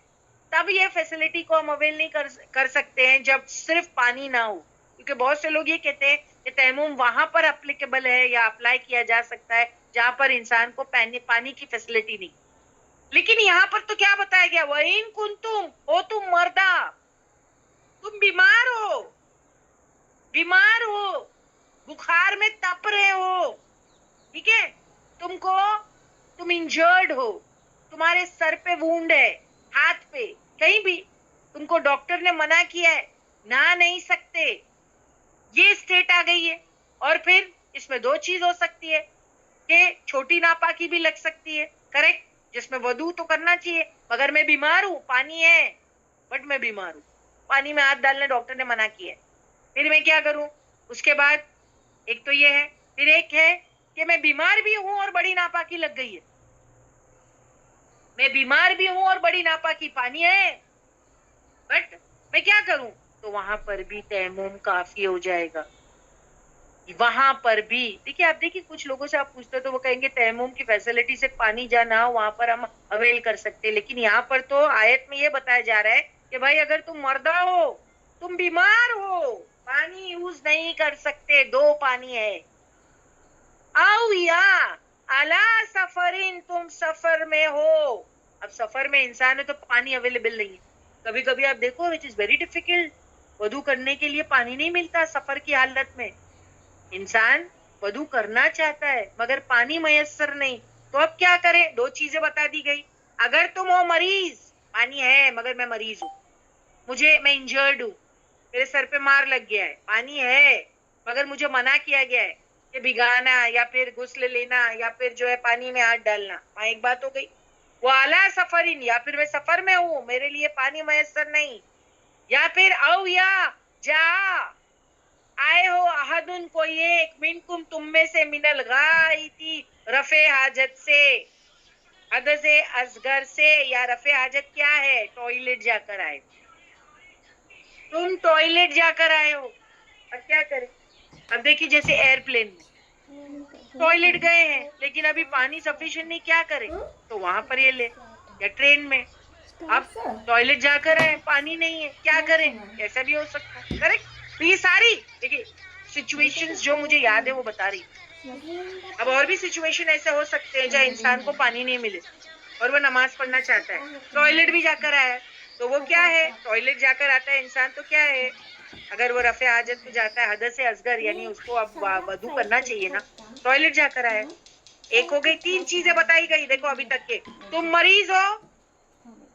तब ये फैसिलिटी को हम अवेल नहीं कर सकते हैं जब सिर्फ पानी ना हो, क्योंकि बहुत से लोग ये कहते हैं कि तयम्मुम वहां पर एप्लीकेबल है या अप्लाई किया जा सकता है जहां पर इंसान को पानी की फैसिलिटी नहीं। लेकिन यहाँ पर तो क्या बताया गया, वइन कुंतुम हो तुम मर्दा, तुम बीमार हो, बीमार हो, बुखार में तप रहे हो, ठीक है, तुम इंजर्ड हो, तुम्हारे सर पे वुंड है, हाथ पे कहीं भी, तुमको डॉक्टर ने मना किया है, नहा नहीं सकते, ये स्टेट आ गई है। और फिर इसमें दो चीज हो सकती है कि छोटी नापाकी भी लग सकती है, करेक्ट, जिसमें वुदू तो करना चाहिए, मगर मैं बीमार हूँ, पानी है बट मैं बीमार हूँ, पानी में हाथ डालने डॉक्टर ने मना किया है, फिर मैं क्या करूं। उसके बाद एक तो ये है, फिर एक है कि मैं बीमार भी हूं और बड़ी नापाकी लग गई है, मैं बीमार भी हूं और बड़ी नापाकी, पानी है बट मैं क्या करूं। तो वहां पर भी तयम्मुम काफी हो जाएगा। वहां पर भी देखिए, आप देखिए कुछ लोगों से आप पूछते हो तो वो कहेंगे तयम्मुम की फैसिलिटी से पानी जाना हो वहां पर हम अवेल कर सकते हैं, लेकिन यहाँ पर तो आयत में ये बताया जा रहा है कि भाई अगर तुम मर्दा हो, तुम बीमार हो, पानी यूज नहीं कर सकते, दो पानी है, आओ या अला सफरिन, तुम सफर में हो। अब सफर में इंसान है तो पानी अवेलेबल नहीं है, कभी कभी आप देखो इट इज वेरी डिफिकल्ट, वुदू करने के लिए पानी नहीं मिलता सफर की हालत में, इंसान वुदू करना चाहता है मगर पानी मयसर नहीं, तो अब क्या करे, दो चीजें बता दी गई। अगर तुम हो मरीज, पानी है मगर मैं मरीज हूँ, मैं इंजर्ड हूँ, मेरे सर पे मार लग गया है, पानी है मगर मुझे मना किया गया है कि भिगाना या फिर गुस्ल लेना या फिर जो है पानी में हाथ डालना, वहां एक बात हो गई। वो आला सफरिन, या फिर मैं सफर में हूँ, मेरे लिए पानी मयसर नहीं, या फिर औ या जा आए हो अहदुन, कोई एक, मिनकुम तुम में से, मिनल गाइती रफे हाजत से, हदस असगर से, या रफे हाजत क्या है, टॉयलेट जाकर आए, तुम टॉयलेट जाकर आए हो, अब क्या करें। अब देखिए जैसे एयरप्लेन में टॉयलेट गए हैं लेकिन अभी पानी सफिशिएंट नहीं, क्या करें, तो वहां पर ये ले, या ट्रेन में अब टॉयलेट जाकर आए, पानी नहीं है, क्या करें, ऐसा भी हो सकता है, करेक्ट। तो ये सारी देखिए सिचुएशंस जो मुझे याद है वो बता रही। अब और भी सिचुएशन ऐसे हो सकते हैं जहाँ इंसान को पानी नहीं मिले और वो नमाज पढ़ना चाहता है, टॉयलेट भी जाकर आया है, तो वो क्या है, टॉयलेट जाकर आता है इंसान तो क्या है, अगर वो रफे हाजत में जाता है, हदस से असगर यानी उसको अब वुदू करना चाहिए ना, टॉयलेट जाकर आया। एक हो गई, तीन चीजें बताई गई देखो अभी तक के, तुम मरीज हो,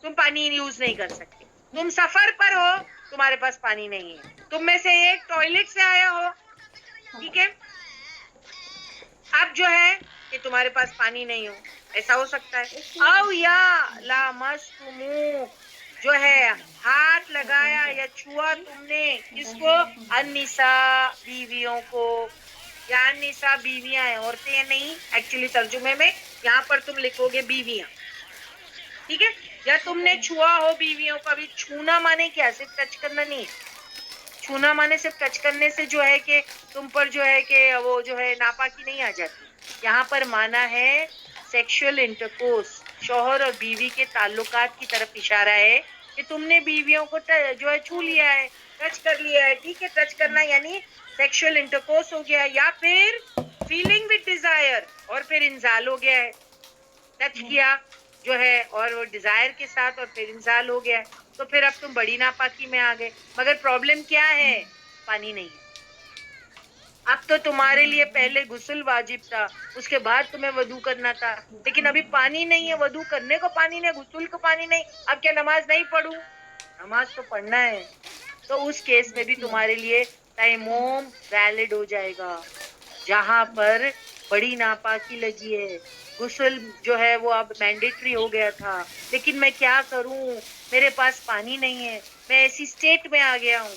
तुम पानी यूज नहीं कर सकते, तुम सफर पर हो, तुम्हारे पास पानी नहीं है, तुम में से एक टॉयलेट से आया हो, ठीक है, अब जो है कि तुम्हारे पास पानी नहीं हो, ऐसा हो सकता है। औ या लामस्तुमू, जो है हाथ लगाया या छुआ तुमने किसको, अन्निसा बीवियों को, या अन्निसा बीवियां हैं, औरतें हैं नहीं, एक्चुअली तर्जुमे में यहाँ पर तुम लिखोगे बीवियां, ठीक है, या तुमने छुआ हो बीवियों को। अभी छूना माने क्या, सिर्फ टच करना नहीं है, छूना माने सिर्फ टच करने से जो है कि तुम पर जो है कि वो जो है नापाकी नहीं आ जाती, यहाँ पर माना है सेक्सुअल इंटरकोर्स, शौहर और बीवी के ताल्लुकात की तरफ इशारा है कि तुमने बीवियों को जो है छू लिया है, टच कर लिया है, ठीक है, टच करना यानी सेक्सुअल इंटरकोर्स हो गया, या फिर फीलिंग विद डिजायर और फिर इंजाल हो गया है, टच किया जो है और वो डिजायर के साथ और फिर इंजाल हो गया है, तो फिर अब तुम बड़ी नापाकी में आ गए। मगर प्रॉब्लम क्या है? पानी नहीं है। अब तो तुम्हारे लिए पहले गुस्ल वाजिब था, उसके बाद तुम्हें वदू करना था, लेकिन अभी पानी नहीं है, वदू करने को पानी नहीं, गुस्ल को पानी नहीं, अब क्या नमाज नहीं पढ़ूं? नमाज तो पढ़ना है। तो उस केस में भी तुम्हारे लिए तयम्मुम वैलिड हो जाएगा। जहां पर बड़ी नापाकी लगी है, गुस्ल जो है वो अब मैंडेटरी हो गया था, लेकिन मैं क्या करूं, मेरे पास पानी नहीं है, मैं ऐसी स्टेट में आ गया हूं,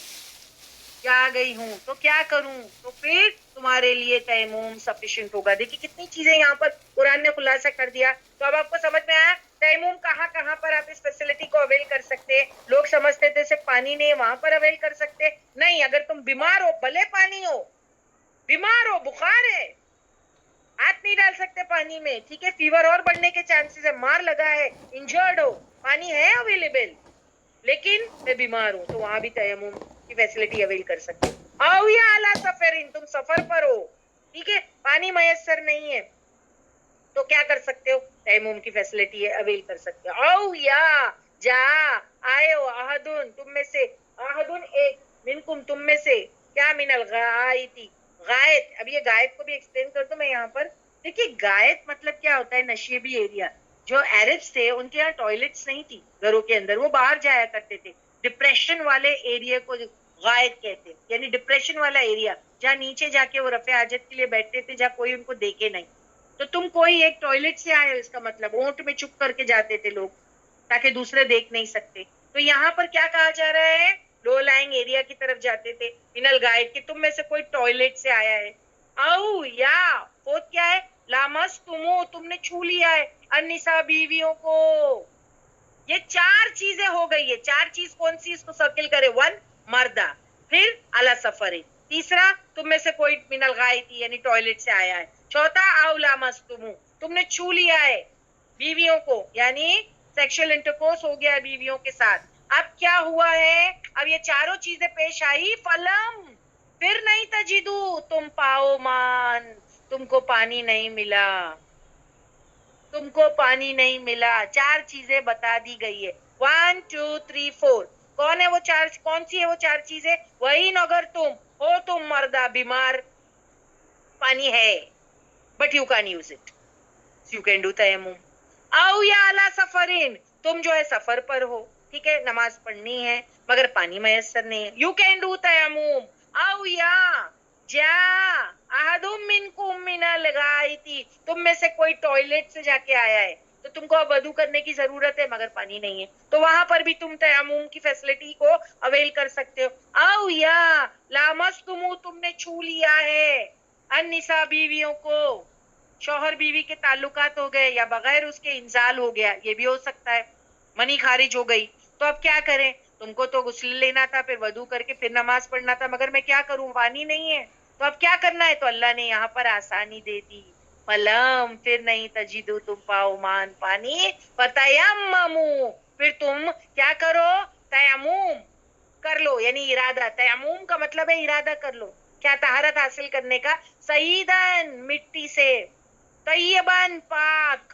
आ गई हूं, तो क्या करूं? तो फिर तुम्हारे लिए तयम्मुम सफिशिएंट होगा। देखिए कितनी चीजें यहाँ पर कुरान ने खुलासा कर दिया। तो अब आपको समझ में आया तयम्मुम कहाँ कहाँ पर आप इस फैसिलिटी को अवेल कर सकते हैं। लोग समझते थे सिर्फ पानी नहीं, वहां पर अवेल कर सकते नहीं। अगर तुम बीमार हो, भले पानी हो, बीमार हो, बुखार है, हाथ नहीं डाल सकते पानी में, ठीक है, फीवर और बढ़ने के चांसेस है, मार लगा है, इंजर्ड हो, पानी है अवेलेबल, लेकिन मैं बीमार हूं, तो वहां भी तयम्मुम की फैसिलिटी अवेल कर सकते हो। आओ या अला सफरिन, तुम सफर पर हो, ठीक है, पानी मयसर नहीं है, तो क्या कर सकते हो? तयम्मुम की फैसिलिटी है, अवेल कर सकते हो। आओ या जा आए हो, अहदुन तुम में से, अहदुन एक, मिनकुम तुम में से, क्या मिनल गायती, गायत। अब ये गायत को भी एक्सप्लेन कर दूं मैं यहाँ पर। देखिए गायत मतलब क्या होता है? नशेबी एरिया। जो अरब्स थे उनके यहाँ टॉयलेट्स नहीं थी घरों के अंदर, वो बाहर जाया करते थे। डिप्रेशन वाले एरिया को गायत कहते हैं, यानी डिप्रेशन वाला एरिया, जहाँ नीचे जाके वो रफे हाजत के लिए बैठते थे, जहाँ कोई उनको देखे नहीं। तो तुम कोई एक टॉयलेट से आए हो, इसका मतलब ओंठ में चुप करके जाते थे लोग, ताकि दूसरे देख नहीं सकते। तो यहाँ पर क्या कहा जा रहा है? लो लाइंग एरिया की तरफ जाते थे, मिनल गायत, कि तुम में से कोई टॉयलेट से आया है। आओ या फोर्थ क्या है? लामस तुमो, तुमने छू लिया है, अन्निसा बीवियों को। ये चार चीजें हो गई है। चार चीज कौन सी? इसको सर्किल करे। वन, मर्दा, फिर अला सफर, तीसरा तुम में से कोई मिनल गायती यानी टॉयलेट से आया है, चौथा आउला मस्तुमु, तुमने छू लिया है बीवियों को, यानी सेक्सुअल इंटरकोर्स हो गया बीवियों के साथ। अब क्या हुआ है? अब ये चारों चीजें पेश आई, फलम, फिर नहीं तजिदू, तुम पाओ मान, तुमको पानी नहीं मिला, तुमको पानी नहीं मिला। चार चीजें बता दी गई है, 1 2 3 4। कौन है वो चार? कौन सी है वो चार चीजें? वही, अगर तुम हो, तुम मर्दा बीमार, पानी है but you can use it, you can do तयम्मुम। आओ या अला सफरिन, तुम जो है सफर पर हो, ठीक है, नमाज पढ़नी है मगर पानी मयसर नहीं है, यू कैन डू तयम्मुम। आओ या जा अहदुम मिनकुम मिनल गायती, तुम में से कोई टॉयलेट से जाके आया है, तो तुमको अब वदू करने की जरूरत है मगर पानी नहीं है, तो वहां पर भी तुम तयम्मुम की फैसिलिटी को अवेल कर सकते हो। आओ या लामस्तुमु, तुमने छू लिया है, अन्निसा बीवियों को, शौहर बीवी के ताल्लुकात हो गए या बगैर उसके इंजाल हो गया, ये भी हो सकता है, मनी खारिज हो गई। तो अब क्या करें? तुमको तो गुस्ल लेना था, फिर वदू करके फिर नमाज पढ़ना था, मगर मैं क्या करूं, पानी नहीं है, तो अब क्या करना है? तो अल्लाह ने यहाँ पर आसानी दे दी, फलम, फिर नहीं तजिदु, तुम पाओ मान, पानी, फतयम्ममु, फिर तुम क्या करो? तयम्मुम कर लो, यानी इरादा। तयम्मुम का मतलब है इरादा कर लो, क्या? तहारत हासिल करने का। सईदन, मिट्टी से, तय्यबन, पाक,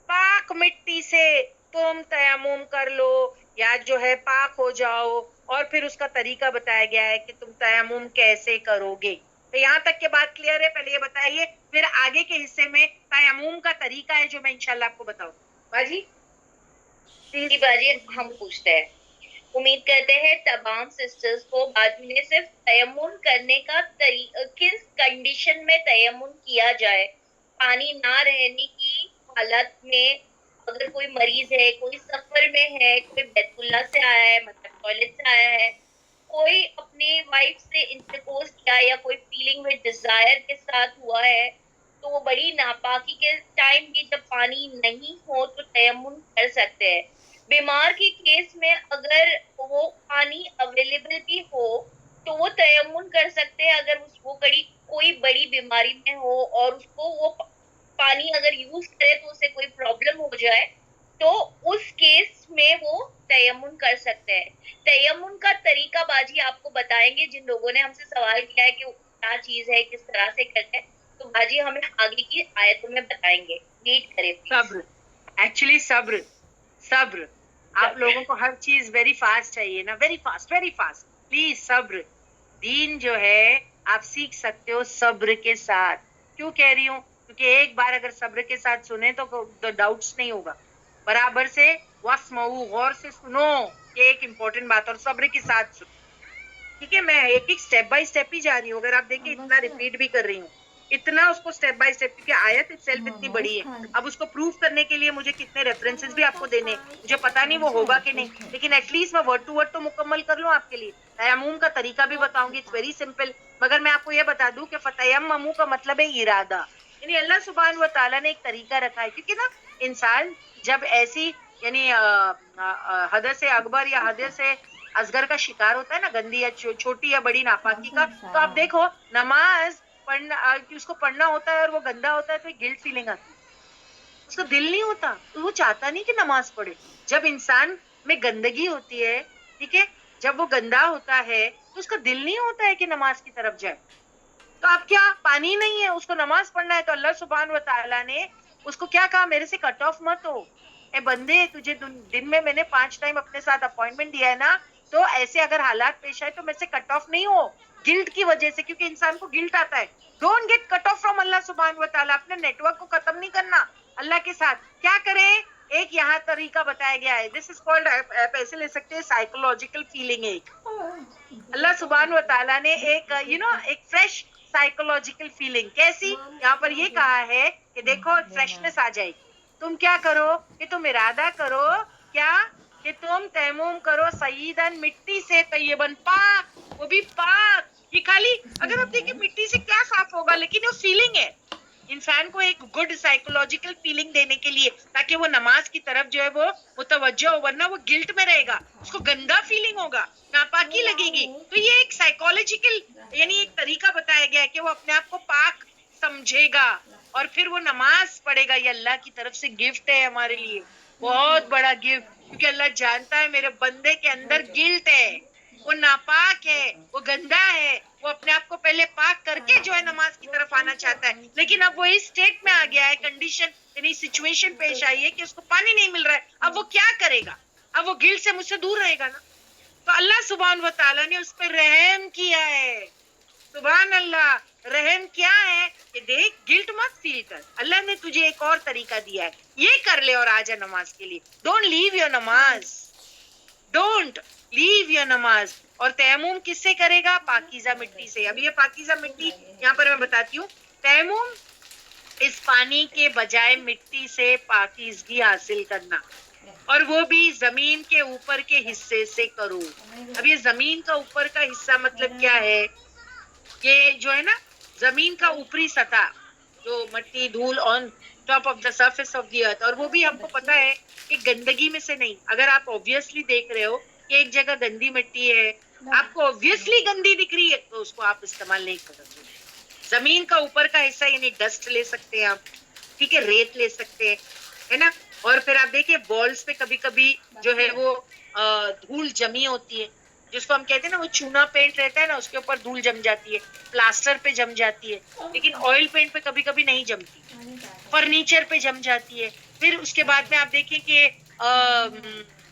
पाक मिट्टी से तुम तयम्मुम कर लो, या जो है पाक हो जाओ। और फिर उसका तरीका बताया गया है कि तुम तयम्मुम कैसे करोगे। तो यहाँ तक के बात क्लियर है? पहले ये बताइए, फिर आगे के हिस्से में तयम्मुम का तरीका है जो मैं इंशाल्लाह आपको बताऊं। बाजी जी बाजी, हम पूछते हैं। उम्मीद करते हैं तमाम सिस्टर्स को बाजी ने सिर्फ तयम्मुम करने का किस कंडीशन में तयम्मुम किया जाए, पानी ना रहने की हालत में, अगर कोई मरीज है, कोई सफर में है, कोई बैतुल्ला से आया है, मतलब टॉयलेट से आया है, कोई अपनी वाइफ से इंटरकोर्स किया या कोई फीलिंग में डिजायर के साथ हुआ है, तो वो बड़ी नापाकी के टाइम भी जब पानी नहीं हो तो तयम्मुम कर सकते हैं। बीमार के केस में अगर वो पानी अवेलेबल भी हो तो वो तयम्मुम कर सकते हैं, अगर वो कोई बड़ी बीमारी में हो और उसको वो पानी अगर यूज करे तो उसे कोई प्रॉब्लम हो जाए, तो उस केस में वो तयम्मुम कर सकते हैं। तयम्मुम का तरीका बाजी आपको बताएंगे, जिन लोगों ने हमसे सवाल किया है कि क्या चीज है, किस तरह से करते हैं, तो बाजी हमें आगे की आयतों में बताएंगे। रीड करें प्लीज। सब्र, एक्चुअली सब्र, सब्र, आप लोगों को हर चीज वेरी फास्ट चाहिए ना, वेरी फास्ट प्लीज सब्र। दीन जो है आप सीख सकते हो सब्र के साथ। क्यों कह रही हूँ? क्योंकि एक बार अगर सब्र के साथ सुने तो डाउट्स नहीं होगा। बराबर से वस्मऊ, गौर से सुनो, ये एक इम्पोर्टेंट बात, और सब्र के साथ सुनो। ठीक है, मैं एक एक स्टेप बाय स्टेप ही जा रही हूँ। अगर आप देखिए इतना रिपीट भी कर रही हूँ, इतना उसको स्टेप बाय स्टेप, क्योंकि आयत इटसेल्फ इतनी बड़ी है। अब उसको प्रूव करने के लिए मुझे कितने रेफरेंसेस भी आपको देने, मुझे पता नहीं वो होगा कि नहीं, लेकिन एटलीस्ट मैं वर्ड टू वर्ड तो मुकम्मल कर लूँ आपके लिए। तयम्मुम का तरीका भी बताऊंगी, इट्स वेरी सिंपल। मगर मैं आपको ये बता दूं कि फतयम्ममू का मतलब है इरादा, यानी अल्लाह सुब्हान व तआला ने एक तरीका रखा है। क्योंकि ना इंसान जब ऐसी यानी हदस अकबर या हदस असगर का शिकार होता है ना, गंदी या छोटी या बड़ी नापाकी का, तो आप देखो नमाज पढ़ना, उसको पढ़ना होता है और वो गंदा होता है तो एक गिल्ट फीलिंग आती है, उसका दिल नहीं होता, तो वो चाहता नहीं कि नमाज पढ़े। जब इंसान में गंदगी होती है, ठीक है, जब वो गंदा होता है तो उसका दिल नहीं होता है कि नमाज की तरफ जाए। तो आप क्या, पानी नहीं है, उसको नमाज पढ़ना है, तो अल्लाह सुब्हान व तआला ने उसको क्या कहा, मेरे से कट ऑफ मत हो। ए बंदे, तुझे दिन में मैंने 5 टाइम अपने साथ अपॉइंटमेंट दिया है ना, तो ऐसे अगर हालात पेश आए तो मेरे से कट ऑफ नहीं हो, गिल्ट की वजह से, क्योंकि इंसान को गिल्ट आता है। Don't get cut off from Allah सुब्हान व तआला। अपने नेटवर्क को खत्म नहीं करना अल्लाह के साथ। क्या करें? एक यहाँ तरीका बताया गया है, दिस इज कॉल्ड, आप ऐसे ले सकते हैं साइकोलॉजिकल फीलिंग। एक अल्लाह सुब्हान व तआला ने एक एक फ्रेश साइकोलॉजिकल फीलिंग, कैसी, यहाँ पर ये कहा है कि देखो फ्रेशनेस आ जाएगी। तुम क्या करो कि तुम इरादा करो, क्या कि तुम तयम्मुम करो सईदन, मिट्टी से, तय्यबन, पाक, वो भी पाक। ये खाली, अगर आप देखिए मिट्टी से क्या साफ होगा, लेकिन वो फीलिंग है इंसान को एक गुड साइकोलॉजिकल फीलिंग देने के लिए, ताकि वो नमाज की तरफ जो है वो मुतवज्जो हो, वरना वो गिल्ट में रहेगा, उसको गंदा फीलिंग होगा, नापाकी लगेगी। तो ये एक साइकोलॉजिकल यानी एक तरीका बताया गया है कि वो अपने आप को पाक समझेगा और फिर वो नमाज पढ़ेगा। ये अल्लाह की तरफ से गिफ्ट है हमारे लिए, बहुत बड़ा गिफ्ट, क्योंकि अल्लाह जानता है मेरे बंदे के अंदर गिल्ट है, वो नापाक है, वो गंदा है, वो अपने आप को पहले पाक करके जो है नमाज की तरफ आना चाहता है। लेकिन अब वो इस स्टेट में आ गया है, कंडीशन यानी सिचुएशन पेश आई है कि उसको पानी नहीं मिल रहा है। अब वो क्या करेगा? अब वो गिल्ट से मुझसे दूर रहेगा ना। तो अल्लाह सुब्हान व तआला ने उस पर रहम किया है। सुभान अल्लाह, रहम क्या है कि देख, गिल्ट मत फील कर, अल्लाह ने तुझे एक और तरीका दिया है, ये कर ले और आजा नमाज के लिए। डोंट लीव योर नमाज, डोंट लीव योर नमाज। और तयम्मुम किससे करेगा? पाकीज़ा मिट्टी से। अब ये पाकीज़ा मिट्टी यहाँ पर मैं बताती हूँ, तयम्मुम इस पानी के बजाय मिट्टी से पाकीज़गी हासिल करना, और वो भी जमीन के ऊपर के हिस्से से करो। अब ये जमीन का ऊपर का हिस्सा मतलब क्या है? ये जो है ना जमीन का ऊपरी सतह, जो मट्टी धूल on top of the surface of the earth, और वो भी हमको पता है कि गंदगी में से नहीं। अगर आप ऑब्वियसली देख रहे हो कि एक जगह गंदी मिट्टी है, आपको ऑब्वियसली गंदी दिख रही है, तो उसको आप इस्तेमाल नहीं करोगे। जमीन का ऊपर का हिस्सा यानी डस्ट ले सकते हैं आप, ठीक है, रेत ले सकते हैं, है ना। और फिर आप देखिए बॉल्स पे कभी कभी जो है वो धूल जमी होती है, जिसको हम कहते हैं ना, वो चूना पेंट रहता है ना, उसके ऊपर धूल जम जाती है, प्लास्टर पे जम जाती है, लेकिन ऑयल पेंट पे कभी कभी नहीं जमती, फर्नीचर पे जम जाती है। फिर उसके बाद में आप देखिए कि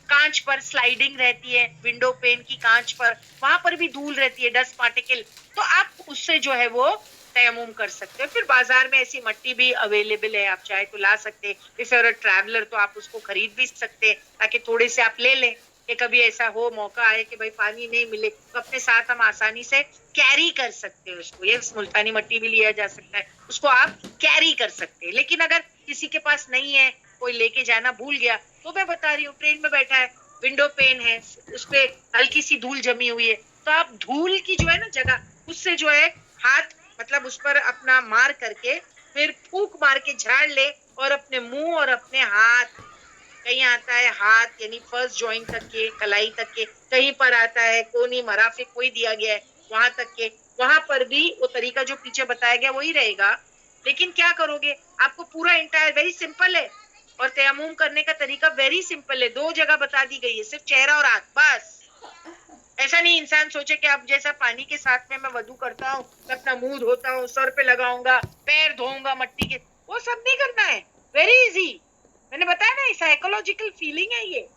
कांच पर स्लाइडिंग रहती है, विंडो पेन की कांच पर, वहां पर भी धूल रहती है, डस्ट पार्टिकल, तो आप उससे जो है वो तयम्मुम कर सकते हैं। फिर बाजार में ऐसी मट्टी भी अवेलेबल है, आप चाहे तो ला सकते हैं। इफ यूर अ ट्रैवलर तो आप उसको खरीद भी सकते हैं, ताकि थोड़े से आप ले लें कि कभी ऐसा हो मौका आए कि भाई पानी नहीं मिले, तो अपने साथ हम आसानी से कैरी कर सकते हैं उसको। ये मुल्तानी मट्टी भी लिया जा सकता है, उसको आप कैरी कर सकते हैं। लेकिन अगर किसी के पास नहीं है, कोई लेके जाना भूल गया, तो मैं बता रही हूँ, ट्रेन में बैठा है, विंडो पेन है, उस पे हल्की सी धूल जमी हुई है, तो आप धूल की जो है ना जगह, उससे जो है हाथ मतलब उस पर अपना मार करके फिर फूंक मार के झाड़ ले, और अपने मुंह और अपने हाथ, कहीं आता है हाथ यानी फर्स्ट जॉइंट तक के, कलाई तक के, कहीं पर आता है कोनी मराफिक कोई दिया गया है वहां तक के, वहां पर भी वो तरीका जो पीछे बताया गया वही रहेगा। लेकिन क्या करोगे, आपको पूरा इंटायर वेरी सिंपल है, और तयम्मुम करने का तरीका वेरी सिंपल है, 2 जगह बता दी गई है, सिर्फ चेहरा और हाथ, बस। ऐसा नहीं इंसान सोचे कि अब जैसा पानी के साथ में मैं वजू करता हूँ, मैं अपना मुंह धोता हूँ, सर पे लगाऊंगा, पैर धोऊंगा मट्टी के, वो सब नहीं करना है, वेरी इजी। मैंने बताया ना, साइकोलॉजिकल फीलिंग है ये,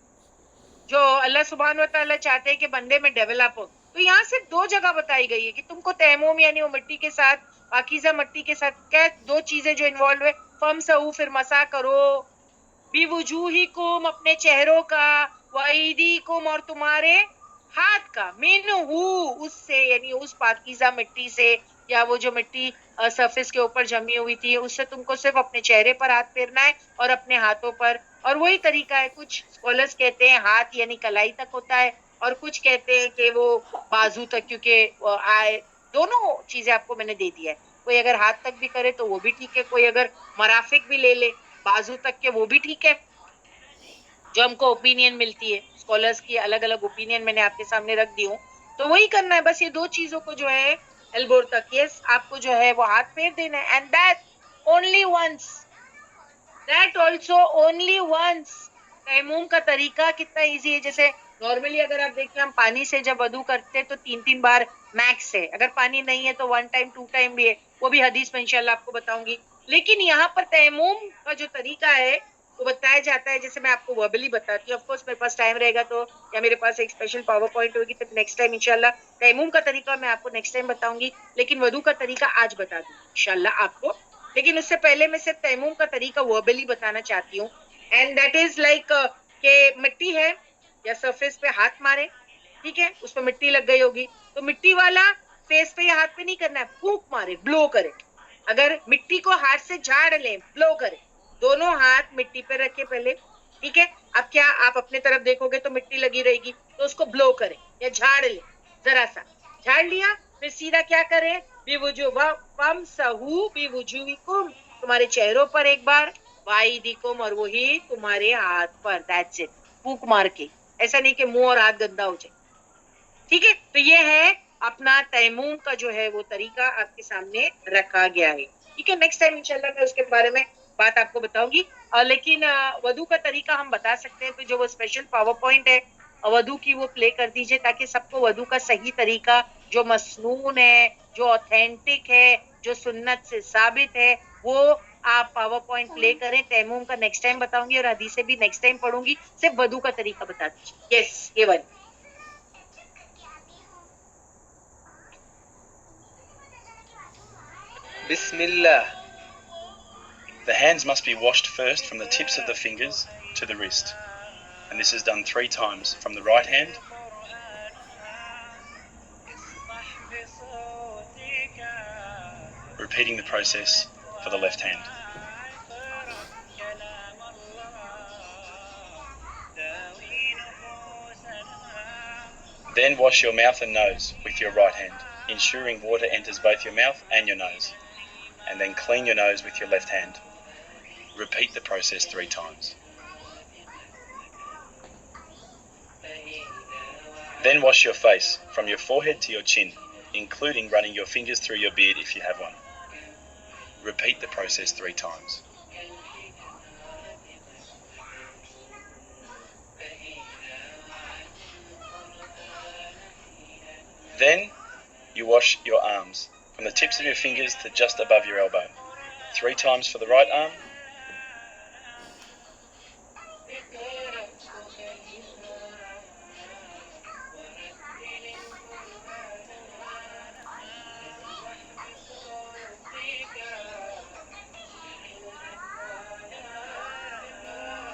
जो अल्लाह सुब्हान व तआला चाहते हैं कि बंदे में डेवलप हो। तो यहाँ सिर्फ 2 जगह बताई गई है कि तुमको तयम्मुम यानी वो मिट्टी के साथ, पाकीज़ा मिट्टी के साथ क्या 2 चीजें जो इन्वॉल्व है, फमसहू फिर मसा करो, बिवुजूहिकुम अपने चेहरों का, वअयदीकुम और तुम्हारे हाथ का, मिनहू उससे यानी उस पाकीज़ा मिट्टी से, या वो जो मिट्टी सरफेस के ऊपर जमी हुई थी उससे तुमको सिर्फ अपने चेहरे पर हाथ फेरना है और अपने हाथों पर। और वही तरीका है, कुछ स्कॉलर्स कहते हैं हाथ यानी कलाई तक होता है, और कुछ कहते हैं कि वो बाजू तक, क्योंकि आए दोनों चीजें आपको मैंने दे दिया है। कोई अगर हाथ तक भी करे तो वो भी ठीक है, कोई अगर मराफिक भी ले ले बाजू तक के वो भी ठीक है। जो हमको ओपिनियन मिलती है स्कॉलर्स की, अलग अलग ओपिनियन मैंने आपके सामने रख दी हूँ, तो वही करना है बस। ये 2 चीजों को जो है एल्बो तक, यस आपको जो है वो हाथ फेर देना है, and that only once, that also only once. तयम्मुम का तरीका कितना इजी है, जैसे नॉर्मली अगर आप देखते हैं हम पानी से जब वदू करते हैं तो 3-3 बार मैक्स है, अगर पानी नहीं है तो 1 टाइम 2 टाइम भी है, वो भी हदीस में इंशाल्लाह आपको बताऊंगी। लेकिन यहाँ पर तयम्मुम का जो तरीका है वो बताया जाता है, जैसे मैं आपको वर्बली बताती हूँ, ऑफ कोर्स मेरे पास टाइम रहेगा तो, या मेरे पास एक स्पेशल पावर पॉइंट होगी तो नेक्स्ट टाइम इंशाल्लाह तयम्मुम का तरीका मैं आपको नेक्स्ट टाइम बताऊंगी, लेकिन वदू का तरीका आज बता दूंगी इंशाल्लाह आपको। लेकिन उससे पहले मैं सिर्फ तयम्मुम का तरीका वर्बली बताना चाहती हूँ, एंड दैट इज लाइक के मिट्टी है या सरफेस पे हाथ मारे, ठीक है, उस पर मिट्टी लग गई होगी, तो मिट्टी वाला फेस पे या हाथ पे नहीं करना है, फूंक मारे, ब्लो करे। अगर मिट्टी को हाथ से झाड़ ले, ब्लो करे, दोनों हाथ मिट्टी पे रखे पहले, ठीक है। अब क्या आप अपने तरफ देखोगे तो मिट्टी लगी रहेगी, तो उसको ब्लो करे या झाड़ ले, जरा सा झाड़ लिया, फिर सीधा क्या करे, वमसहू बिवुजूहिकुम तुम्हारे चेहरों पर एक बार, वाइदिकुम और वही तुम्हारे हाथ पर, दैट्स इट, फूंक मार के, ऐसा नहीं कि मुंह और हाथ गंदा हो जाए, ठीक है। तो ये है अपना तयम्मुम का जो है वो तरीका आपके सामने रखा गया है, ठीक है। नेक्स्ट टाइम इंशाल्लाह मैं उसके बारे में बात आपको बताऊंगी। लेकिन वधू का तरीका हम बता सकते हैं, तो जो वो स्पेशल पावर पॉइंट है वधू की वो प्ले कर दीजिए, ताकि सबको वधू का सही तरीका जो मसनून है, जो ऑथेंटिक है, जो सुन्नत से साबित है, वो आप पावर पॉइंट प्ले करें। तयम्मुम का नेक्स्ट टाइम बताऊंगी और हदीसें भी नेक्स्ट टाइम पढ़ूंगी, सिर्फ वधू का तरीका बता दीजिए। यस ये वाली Bismillah. The hands must be washed first from the tips of the fingers to the wrist, and this is done 3 times from the right hand. Repeating the process for the left hand. Then wash your mouth and nose with your right hand, ensuring water enters both your mouth and your nose, and then clean your nose with your left hand. Repeat the process 3 times. Then wash your face from your forehead to your chin, including running your fingers through your beard if you have one. Repeat the process 3 times. Then you wash your arms from the tips of your fingers to just above your elbow. 3 times for the right arm.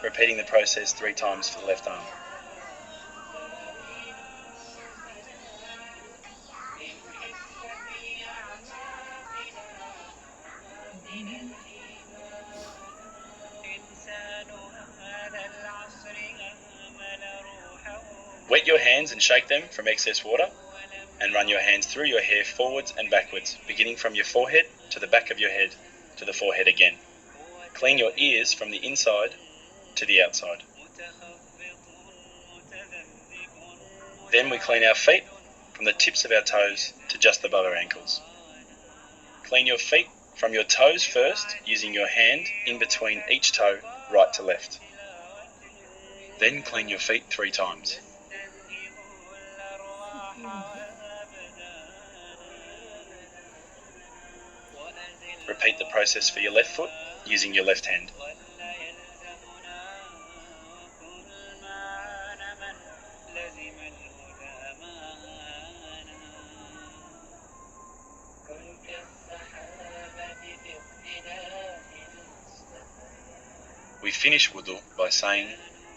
Repeating the process 3 times for the left arm. Wet your hands and shake them from excess water, and run your hands through your hair forwards and backwards, beginning from your forehead to the back of your head to the forehead again. Clean your ears from the inside to the outside. Then we clean our feet from the tips of our toes to just above our ankles. Clean your feet from your toes first, using your hand in between each toe, right to left. Then clean your feet 3 times. Repeat the process for your left foot, using your left hand. finish wudu by saying,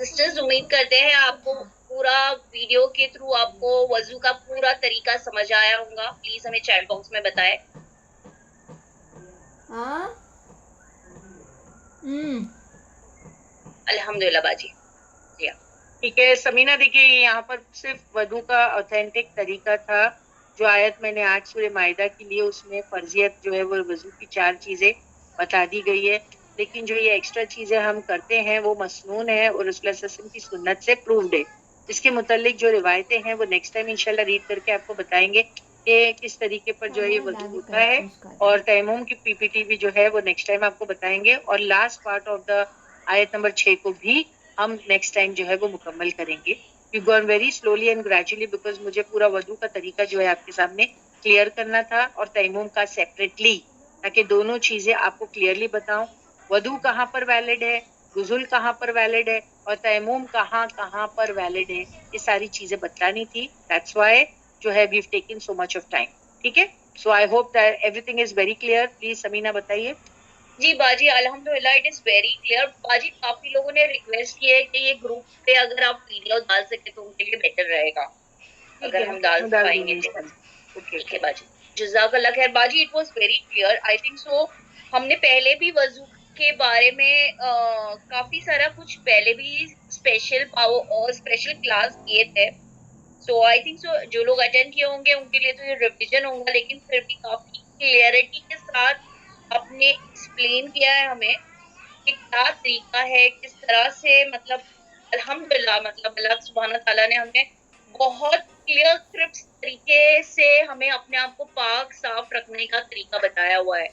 sisters, उम्मीद करते हैं आपको पूरा video के through आपको वजू का पूरा तरीका समझ आया होगा। प्लीज हमें चैट बॉक्स में बताएं। अल्हम्दुलिल्लाह बाजी। ठीक है समीना, देखिए यहाँ पर सिर्फ वधू का ऑथेंटिक तरीका था जो आयत मैंने आज सूरह माइदा के लिए, उसमें फर्जियत जो है वो वजू की 4 चीजें बता दी गई है, लेकिन जो ये एक्स्ट्रा चीजें हम करते हैं वो मसनून है और रसूलुल्लाह की सुन्नत से प्रूव्ड है। इसके मुतालिक जो रिवायतें हैं वो नेक्स्ट टाइम इंशाल्लाह रीड करके आपको बताएंगे कि किस तरीके पर जो है ये वजू होता है, और तयम्मुम की पीपीटी भी जो है वो नेक्स्ट टाइम आपको बताएंगे, और लास्ट पार्ट ऑफ द आयत नंबर 6 को भी हम नेक्स्ट टाइम जो है वो मुकम्मल करेंगे। You gone very slowly and gradually, because मुझे पूरा वजू का तरीका जो है आपके सामने क्लियर करना था और तयम्मुम का सेपरेटली, ताकि दोनों चीजें आपको क्लियरली बताऊं। वधू कहाँ पर वैलिड है, गुजुल कहाँ पर वैलिड है और तयम्मुम कहाँ पर वैलिड है, ये सारी चीजें बतानी थी। दैट्स व्हाई जो है we have taken so much of time. ठीक है, so I hope that everything is very clear. Please Samina बताइए। जी बाजी, अल्हम्दुलिल्लाह इट इज वेरी क्लियर। बाजी, काफी लोगों ने रिक्वेस्ट की है कि ये ग्रुप पे अगर आप वीडियो डाल सके तो उनके लिए बेटर रहेगा, अगर हम डाल पाएंगे तो। ठीक है बाजी, जज़ाकल्लाह खैर। बाजी, it was very clear. I think so हमने पहले भी वजू के बारे में काफी सारा कुछ पहले भी स्पेशल पावर और स्पेशल क्लास किए थे। सो आई थिंक सो जो लोग अटेंड किए होंगे उनके लिए तो ये रिवीजन होगा, लेकिन फिर भी काफी क्लियरिटी के साथ आपने एक्सप्लेन किया है हमें कि क्या तरीका है, किस तरह से, मतलब अल्हम्दुलिल्लाह, मतलब अल्लाह सुब्हान तआला ने हमें बहुत क्लियर क्रिप्स तरीके से हमें अपने आप को पाक साफ रखने का तरीका बताया हुआ है।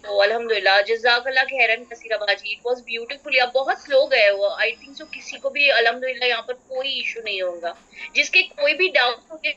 तो अल्हम्दुलिल्लाह, जज़ाकल्लाह खैरन कसीरा बाजी, इट वाज ब्यूटीफुल। अब बहुत स्लो गए वो, आई थिंक सो किसी को भी अल्हम्दुलिल्लाह यहाँ पर कोई इशू नहीं होगा। जिसके कोई भी डाउट होंगे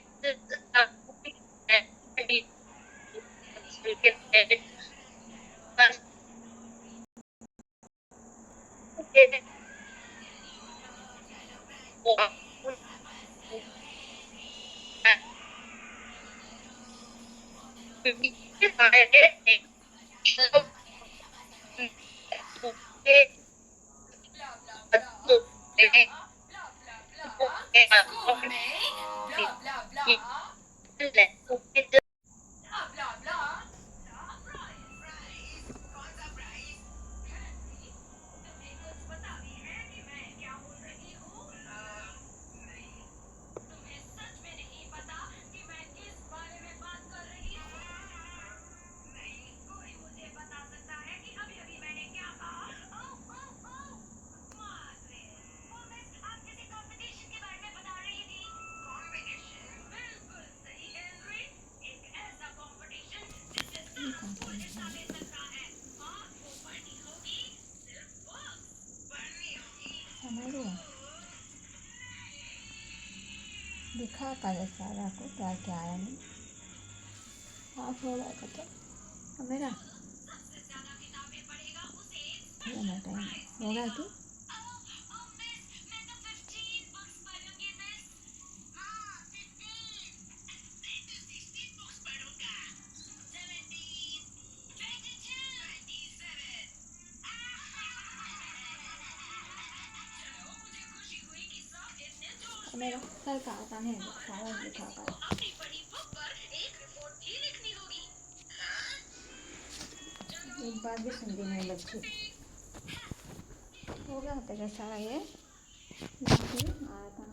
दिखा कर सारा को क्या क्या आया नहीं। हाँ थोड़ा सा तो मेरा टाइम होगा कि मेरा सर का आता नहीं, सारा दिखा कर एक बात भी सुन दी नहीं बच्ची। हो गया तेरा सारा ये आया था।